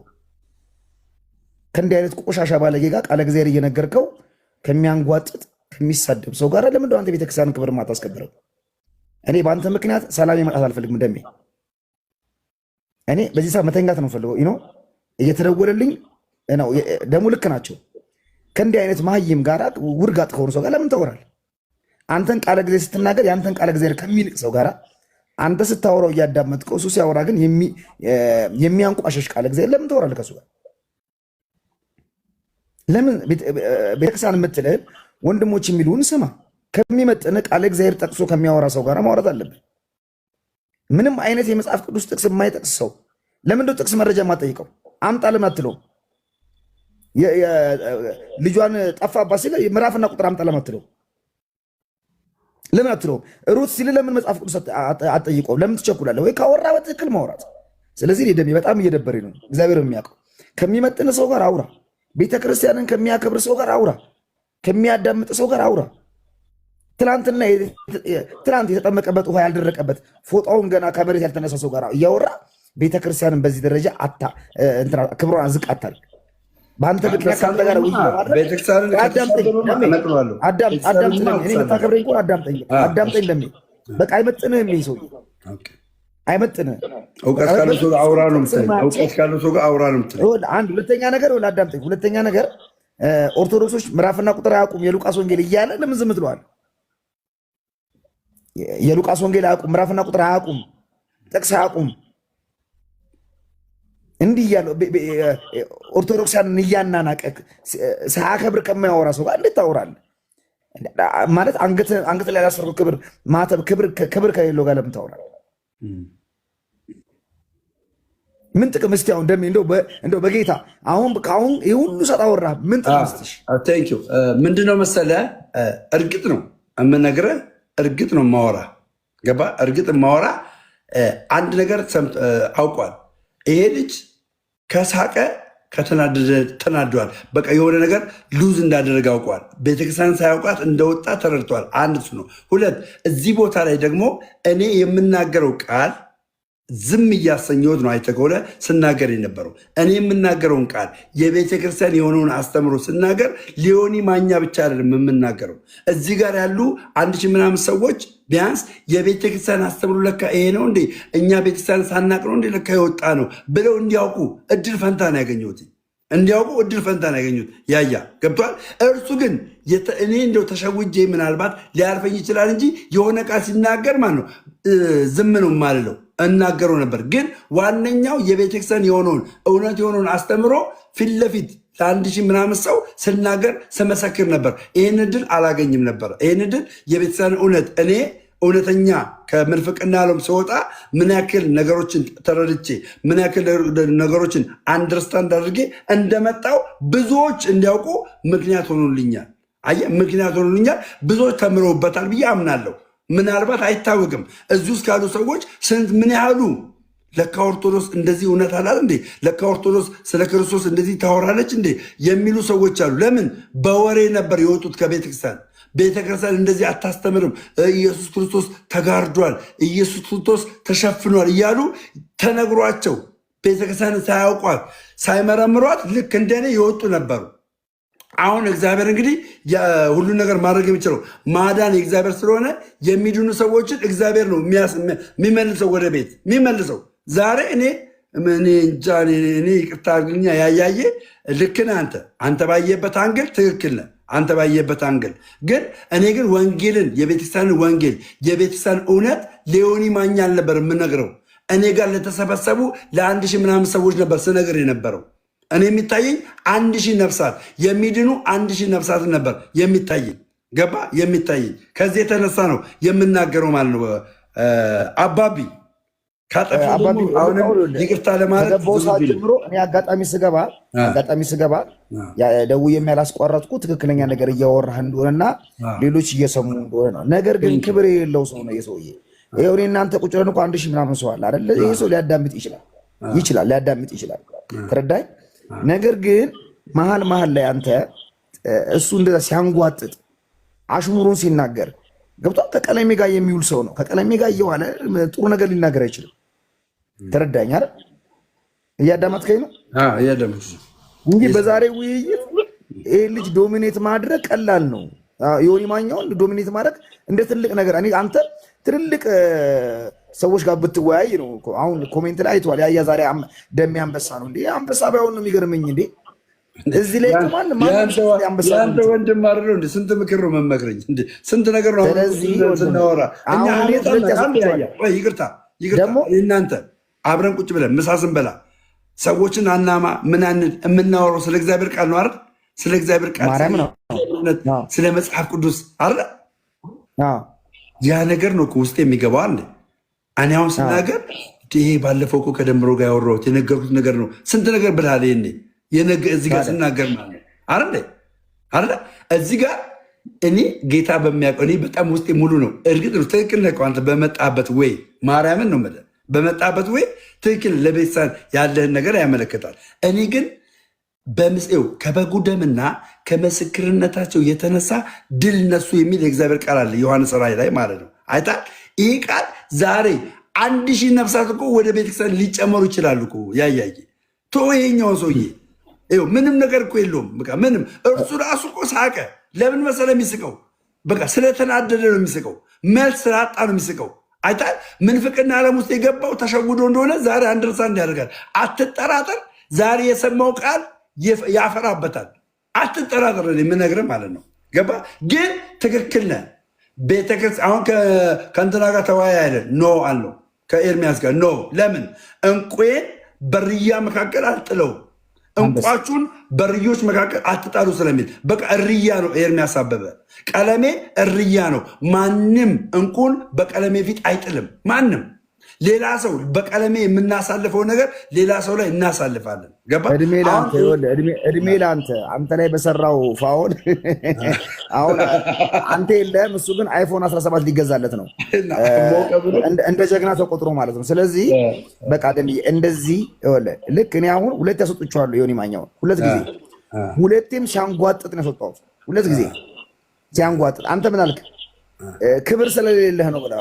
ከእንዲህ አይነት ቆሻሻ ባለጌ ጋር ቃለ እግዚአብሔር እየነገርከው ከሚያንጓጥጥ ከሚሳደብ ሰው ጋር ለምንድን አንተ ቤተክርስቲያን ክብር ማታስከብረው? እኔ በአንተ ምክንያት ሰላም መጣት አልፈልግም። ደሜ እኔ በዚህ ሰዓት መተኛት ነው ፈልገው ነው እየተደወለልኝ ነው። ደግሞ ልክ ናቸው። ከእንዲህ አይነት መሀይም ጋር ውርጋጥ ከሆኑ ሰው ጋር ለምን ተወራል? አንተን ቃለ ጊዜ ስትናገር የአንተን ቃለ እግዚአብሔር ከሚንቅ ሰው ጋር አንተ ስታወራው እያዳመጥከው እሱ ሲያወራ ግን የሚያንቋሸሽ ቃል እግዚአብሔር ለምን ታወራለህ ከሱ ጋር? ለምን ቤተክርስቲያን የምትልህን ወንድሞች የሚሉን ስማ። ከሚመጥን ቃል እግዚአብሔር ጠቅሶ ከሚያወራ ሰው ጋር ማውራት አለብን። ምንም አይነት የመጽሐፍ ቅዱስ ጥቅስ የማይጠቅስ ሰው ለምንድነው ጥቅስ መረጃ የማጠይቀው? አምጣ ለምን አትለውም? ልጇን ጠፋባት ሲል ምዕራፍና ቁጥር አምጣ ለምን አትለውም? ለምን አትለውም? ሩት ሲል ለምን መጽሐፍ ቅዱስ አጠይቀው? ለምን ትቸኩላለህ? ወይ ካወራ በትክክል ማውራት። ስለዚህ ደሜ በጣም እየደበረኝ ነው። እግዚአብሔር የሚያውቀው ከሚመጥን ሰው ጋር አውራ። ቤተክርስቲያንን ከሚያከብር ሰው ጋር አውራ። ከሚያዳምጥ ሰው ጋር አውራ። ትናንት የተጠመቀበት ውሃ ያልደረቀበት ፎጣውን ገና ከመሬት ያልተነሳ ሰው ጋር እያወራ ቤተክርስቲያንን በዚህ ደረጃ ክብሯን ዝቅ አታድርግ። በአንተ ምክንያት ከአንተ ጋር የምታከብረኝ ከሆነ አዳምጠኝ። ለምን በቃ አይመጥንህም። ይሄ ሰውዬ አይመጥንህም። እውቀት ካለው ሰው ጋር አውራ ነው የምትለኝ። አንድ ሁለተኛ ነገር ኦርቶዶክሶች ምዕራፍና ቁጥር አያውቁም የሉቃስ ወንጌል እያለ ለምን ዝም ትለዋል? የሉቃስ ወንጌል አያውቁም፣ ምዕራፍና ቁጥር አያውቁም፣ ጥቅስ አያውቁም። እንዲህ እያለው ኦርቶዶክሳንን እያናናቀ ሳያከብር ከማያወራ ሰው ጋር እንዴት ታወራለህ? ማለት አንገት ላይ ያላሰረው ክብር ማተብ ክብር ከሌለው ጋር ለምን ታወራለህ? ምን ጥቅም እስቲ አሁን ደሜ እንደው በጌታ አሁን ይህ ሁሉ ሰጥ አወራ ምን ጥቅም ስትሽ? ምንድነው መሰለህ? እርግጥ ነው የምነግርህ፣ እርግጥ ነው ማወራ ገባ። እርግጥ ማወራ አንድ ነገር አውቋል። ይሄ ልጅ ከሳቀ ከተናደደ ተናዷል። በቃ የሆነ ነገር ሉዝ እንዳደረገ አውቋል። ቤተክርስቲያን ሳያውቃት እንደወጣ ተረድቷል። አንድ እሱ ነው። ሁለት እዚህ ቦታ ላይ ደግሞ እኔ የምናገረው ቃል ዝም እያሰኘሁት ነው። አይተህ ከሆነ ስናገር የነበረው እኔ የምናገረውን ቃል የቤተክርስቲያን የሆነውን አስተምሮ ስናገር ሊዮኒ ማኛ ብቻ አይደለም የምናገረው። እዚህ ጋር ያሉ 1000 ምናምን ሰዎች ቢያንስ የቤተክርስቲያን አስተምሮ ለካ ይሄ ነው እንዴ፣ እኛ ቤተክርስቲያን ሳናቅ ነው እንዴ ለካ የወጣ ነው ብለው እንዲያውቁ እድል ፈንታ ነው ያገኘሁት። ያያ ገብቷል። እርሱ ግን እኔ እንደው ተሸውጄ ምናልባት ሊያልፈኝ ይችላል እንጂ የሆነ ቃል ሲናገር ማለት ነው ዝም ነው የማልለው፣ እናገረው ነበር። ግን ዋነኛው የቤተክርስቲያን የሆነውን እውነት የሆነውን አስተምሮ ፊት ለፊት ለ1000 ምናምን ሰው ስናገር ስመሰክር ነበር። ይህን እድል አላገኝም ነበር። ይህን እድል የቤተክርስቲያን እውነት እኔ እውነተኛ ከምንፍቅና ዓለም ስወጣ ምን ያክል ነገሮችን ተረድቼ ምን ያክል ነገሮችን አንደርስታንድ አድርጌ እንደመጣው ብዙዎች እንዲያውቁ ምክንያት ሆኖልኛል። ብዙዎች ተምረውበታል ብዬ አምናለሁ። ምናልባት አይታወቅም። እዚህ ውስጥ ካሉ ሰዎች ምን ያህሉ ለካ ኦርቶዶክስ እንደዚህ እውነት አላት እንዴ፣ ለካ ኦርቶዶክስ ስለ ክርስቶስ እንደዚህ ታወራለች እንዴ የሚሉ ሰዎች አሉ። ለምን በወሬ ነበር የወጡት ከቤተክርስቲያን። ቤተክርስቲያን እንደዚህ አታስተምርም፣ ኢየሱስ ክርስቶስ ተጋርዷል፣ ኢየሱስ ክርስቶስ ተሸፍኗል እያሉ ተነግሯቸው ቤተክርስቲያን ሳያውቋት ሳይመረምሯት ልክ እንደኔ የወጡ ነበሩ። አሁን እግዚአብሔር እንግዲህ ሁሉን ነገር ማድረግ የሚችለው ማዳን የእግዚአብሔር ስለሆነ የሚድኑ ሰዎችን እግዚአብሔር ነው የሚመልሰው ወደ ቤት የሚመልሰው። ዛሬ እኔ ይቅርታ አድርግልኛ ያያየ ልክ ነህ አንተ ባየበት አንግል ትክክል ነህ። አንተ ባየበት አንግል ግን እኔ ግን ወንጌልን የቤተክርስቲያንን ወንጌል የቤተክርስቲያን እውነት ሊዮኒ ማኛ አልነበር የምነግረው። እኔ ጋር ለተሰበሰቡ ለ1000 ምናምን ሰዎች ነበር ስነግር የነበረው። እኔ የሚታየኝ 1000 ነፍሳት የሚድኑ 1000 ነፍሳትን ነበር የሚታየኝ። ገባ የሚታየኝ ከዚህ የተነሳ ነው የምናገረው ማለት ነው። አባቢ ካጠፊ አሁንም ይቅርታ ለማለት ጀምሮ እኔ አጋጣሚ ስገባ ደውዬ ያላስቋረጥኩ ትክክለኛ ነገር እያወራህ እንደሆነና ሌሎች እየሰሙ እንደሆነ ነው። ነገር ግን ክብር የሌለው ሰው ነው የሰውዬ። ይኸው እኔ እናንተ ቁጭ ብለን እኮ 1000 ምናምን ሰው አለ አይደለ? ይሄ ሰው ሊያዳምጥ ይችላል። ተረዳኝ። ነገር ግን መሀል ላይ አንተ እሱ እንደዛ ሲያንጓጥጥ አሽሙሩን ሲናገር ገብቷል። ከቀለሜ ጋር የሚውል ሰው ነው። ከቀለሜ ጋር እየዋለ ጥሩ ነገር ሊናገር አይችልም። ተረዳኝ አይደል? እያዳመጥከኝ ነው እንጂ በዛሬ ውይይት ይህ ልጅ ዶሚኔት ማድረግ ቀላል ነው። ዮኒ ማኛውን ዶሚኔት ማድረግ እንደ ትልቅ ነገር አንተ ትልልቅ ሰዎች ጋር ብትወያይ ነው። አሁን ኮሜንት ላይ አይተዋል። ያ ዛሬ ደሜ አንበሳ ነው እንዴ? አንበሳ ባይሆን ነው የሚገርመኝ እንዴ? እዚህ ላይ ማንም የአንተ ወንድም አይደለው እንደ ስንት ምክር ነው መመክረኝ፣ ስንት ነገር ነው ስናወራ እኛ ይቅርታ እናንተ አብረን ቁጭ ብለን ምሳ ስንበላ ሰዎችን አናማ ምናንን የምናወራው ስለ እግዚአብሔር ቃል ነው አይደል? ስለ እግዚአብሔር ቃል ስለ መጽሐፍ ቅዱስ አይደል? ያ ነገር ነው ውስጥ የሚገባው አለ። እኔ አሁን ስናገር ይሄ ባለፈው እኮ ከደምሮ ጋር ያወራሁት የነገርኩት ነገር ነው። ስንት ነገር ብልሃል ይሄኔ የነገ እዚህ ጋር ስናገር ማለት አይደል? እዚህ ጋር እኔ ጌታ በሚያውቀው እኔ በጣም ውስጤ ሙሉ ነው። እርግጥ ነው ትክክል ነህ አንተ በመጣበት ወይ ማርያምን ነው የምልህ በመጣበት ወይ ትክክል ለቤተሰብ ያለህን ነገር ያመለክታል። እኔ ግን በምስኤው ከበጉ ደምና ከመስክርነታቸው የተነሳ ድል ነሱ የሚል የእግዚአብሔር ቃል አለ ዮሐንስ ራእይ ላይ ማለት ነው። አይታል ይህ ቃል ዛሬ 1000 ነፍሳት እኮ ወደ ቤተክርስቲያን ሊጨመሩ ይችላሉ እኮ ያያየ ቶ ይሄኛው ሰውዬ ምንም ነገር እኮ የለውም። በቃ ምንም እርሱ ራሱ እኮ ሳቀ። ለምን መሰለ የሚስቀው? በቃ ስለተናደደ ነው የሚስቀው። መልስ ስላጣ ነው የሚስቀው። አይታል ምንፍቅና ዓለም ውስጥ የገባው ተሸውዶ እንደሆነ ዛሬ አንደርስታንድ ያደርጋል። አትጠራጠር። ዛሬ የሰማው ቃል ያፈራበታል። አትጠራጠር የምነግርህ ማለት ነው። ገባ? ግን ትክክል ነህ። ቤተክርስቲያን አሁን ከእንትና ጋር ተወያይ አይደል? ኖ አለው ከኤርሚያስ ጋር ኖ። ለምን እንቁን በርያ መካከል አልጥለውም፣ እንቋቹን በርዮች መካከል አትጣሉ ስለሚል በቃ እርያ ነው። ኤርሚያስ አበበ ቀለሜ እርያ ነው። ማንም እንቁን በቀለሜ ፊት አይጥልም። ማንም ሌላ ሰው በቀለሜ የምናሳልፈው ነገር ሌላ ሰው ላይ እናሳልፋለን። ገባ? እድሜ ለአንተ አንተ ላይ በሰራው ፋውል አሁን አንተ የለህም፣ እሱ ግን አይፎን 17 ሊገዛለት ነው እንደ ጀግና ተቆጥሮ ማለት ነው። ስለዚህ በቃ እንደዚህ ልክ እኔ አሁን ሁለት ያስወጥቼዋለሁ። ዮኒ ማኛውን ሁለቴም ሲያንጓጥጥ ነው ያስወጣሁት። ሁለት ጊዜ ሲያንጓጥጥ አንተ ምን አልክ? ክብር ስለሌለህ ነው ብለህ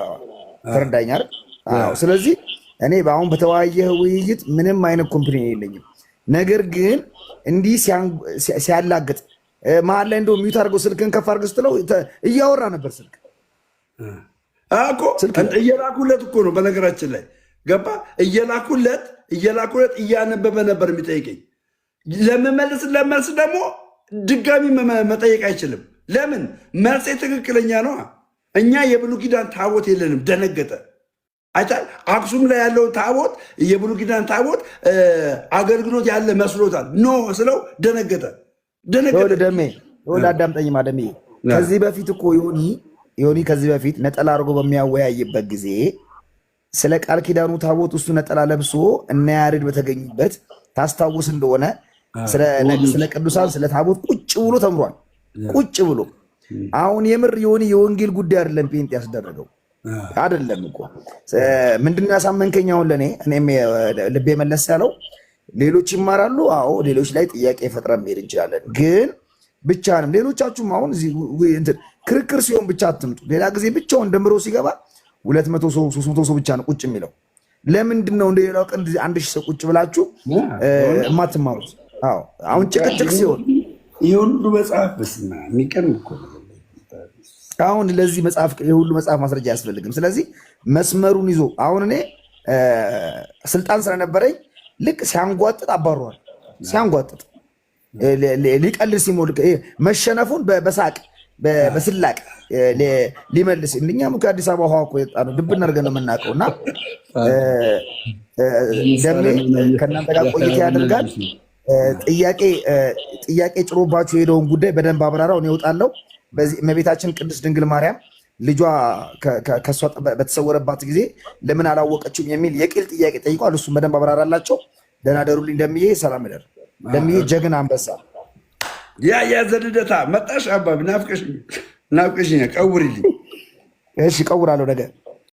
ተረዳኝ አይደል? ስለዚህ እኔ በአሁን በተወያየህ ውይይት ምንም አይነት ኮምፕሌን የለኝም። ነገር ግን እንዲህ ሲያላግጥ መሀል ላይ እንደው ሚዩት አድርገው ስልክን ከፍ አድርገው ስትለው እያወራ ነበር። ስልክ እየላኩለት እኮ ነው በነገራችን ላይ ገባ? እየላኩለት እያነበበ ነበር የሚጠይቀኝ። ለመልስ ደግሞ ድጋሚ መጠየቅ አይችልም። ለምን? መልሴ ትክክለኛ ነው። እኛ የብሉይ ኪዳን ታቦት የለንም። ደነገጠ። አይታል አክሱም ላይ ያለው ታቦት የብሉይ ኪዳን ታቦት አገልግሎት ያለ መስሎታል። ኖ ስለው ደነገጠ። ደሜ አዳምጠኝ ማደሜ። ከዚህ በፊት እኮ ዮኒ ከዚህ በፊት ነጠላ አድርጎ በሚያወያይበት ጊዜ ስለ ቃል ኪዳኑ ታቦት እሱ ነጠላ ለብሶ እና ያሬድ በተገኙበት ታስታውስ እንደሆነ ስለ ቅዱሳን ስለ ታቦት ቁጭ ብሎ ተምሯል። ቁጭ ብሎ አሁን የምር የወንጌል ጉዳይ አይደለም ጴንጤ ያስደረገው አይደለም እኮ ምንድነው ያሳመንከኝ? አሁን ለእኔ እኔም ልቤ መለስ ያለው ሌሎች ይማራሉ። አዎ ሌሎች ላይ ጥያቄ ፈጥረን መሄድ እንችላለን። ግን ብቻንም ሌሎቻችሁም አሁን ክርክር ሲሆን ብቻ አትምጡ። ሌላ ጊዜ ብቻውን ደምሮ ሲገባ 200 ሰው 300 ሰው ብቻ ነው ቁጭ የሚለው። ለምንድን ነው እንደሌላው ቀን 1000 ሰው ቁጭ ብላችሁ የማትማሩት? አዎ አሁን ጭቅጭቅ ሲሆን ይህ ሁሉ መጽሐፍ በስና የሚቀርም እኮ አሁን ለዚህ መጽሐፍ የሁሉ መጽሐፍ ማስረጃ አያስፈልግም። ስለዚህ መስመሩን ይዞ አሁን እኔ ስልጣን ስለነበረኝ ልክ ሲያንጓጥጥ አባሯል። ሲያንጓጥጥ ሊቀልል ሲሞልቅ መሸነፉን በሳቅ በስላቅ ሊመልስ እኛም ከአዲስ አበባ ውሃ እኮ የወጣ ነው ድብን አድርገን ነው የምናውቀው። እና ደሜ ከእናንተ ጋር ቆይታ ያደርጋል። ጥያቄ ጭሮባችሁ የሄደውን ጉዳይ በደንብ አብራራው። እኔ እወጣለሁ። በዚህ እመቤታችን ቅድስት ድንግል ማርያም ልጇ ከሷ በተሰወረባት ጊዜ ለምን አላወቀችውም የሚል የቂል ጥያቄ ጠይቋል። እሱም በደንብ አብራራላቸው። ደህና ደሩልኝ። ደምዬ ሰላም ደር። ደምዬ ጀግና አንበሳ ዘልደታ መጣሽ አባቢ ናፍቀሽኝ ቀውሪልኝ። እሺ ቀውራለሁ ነገ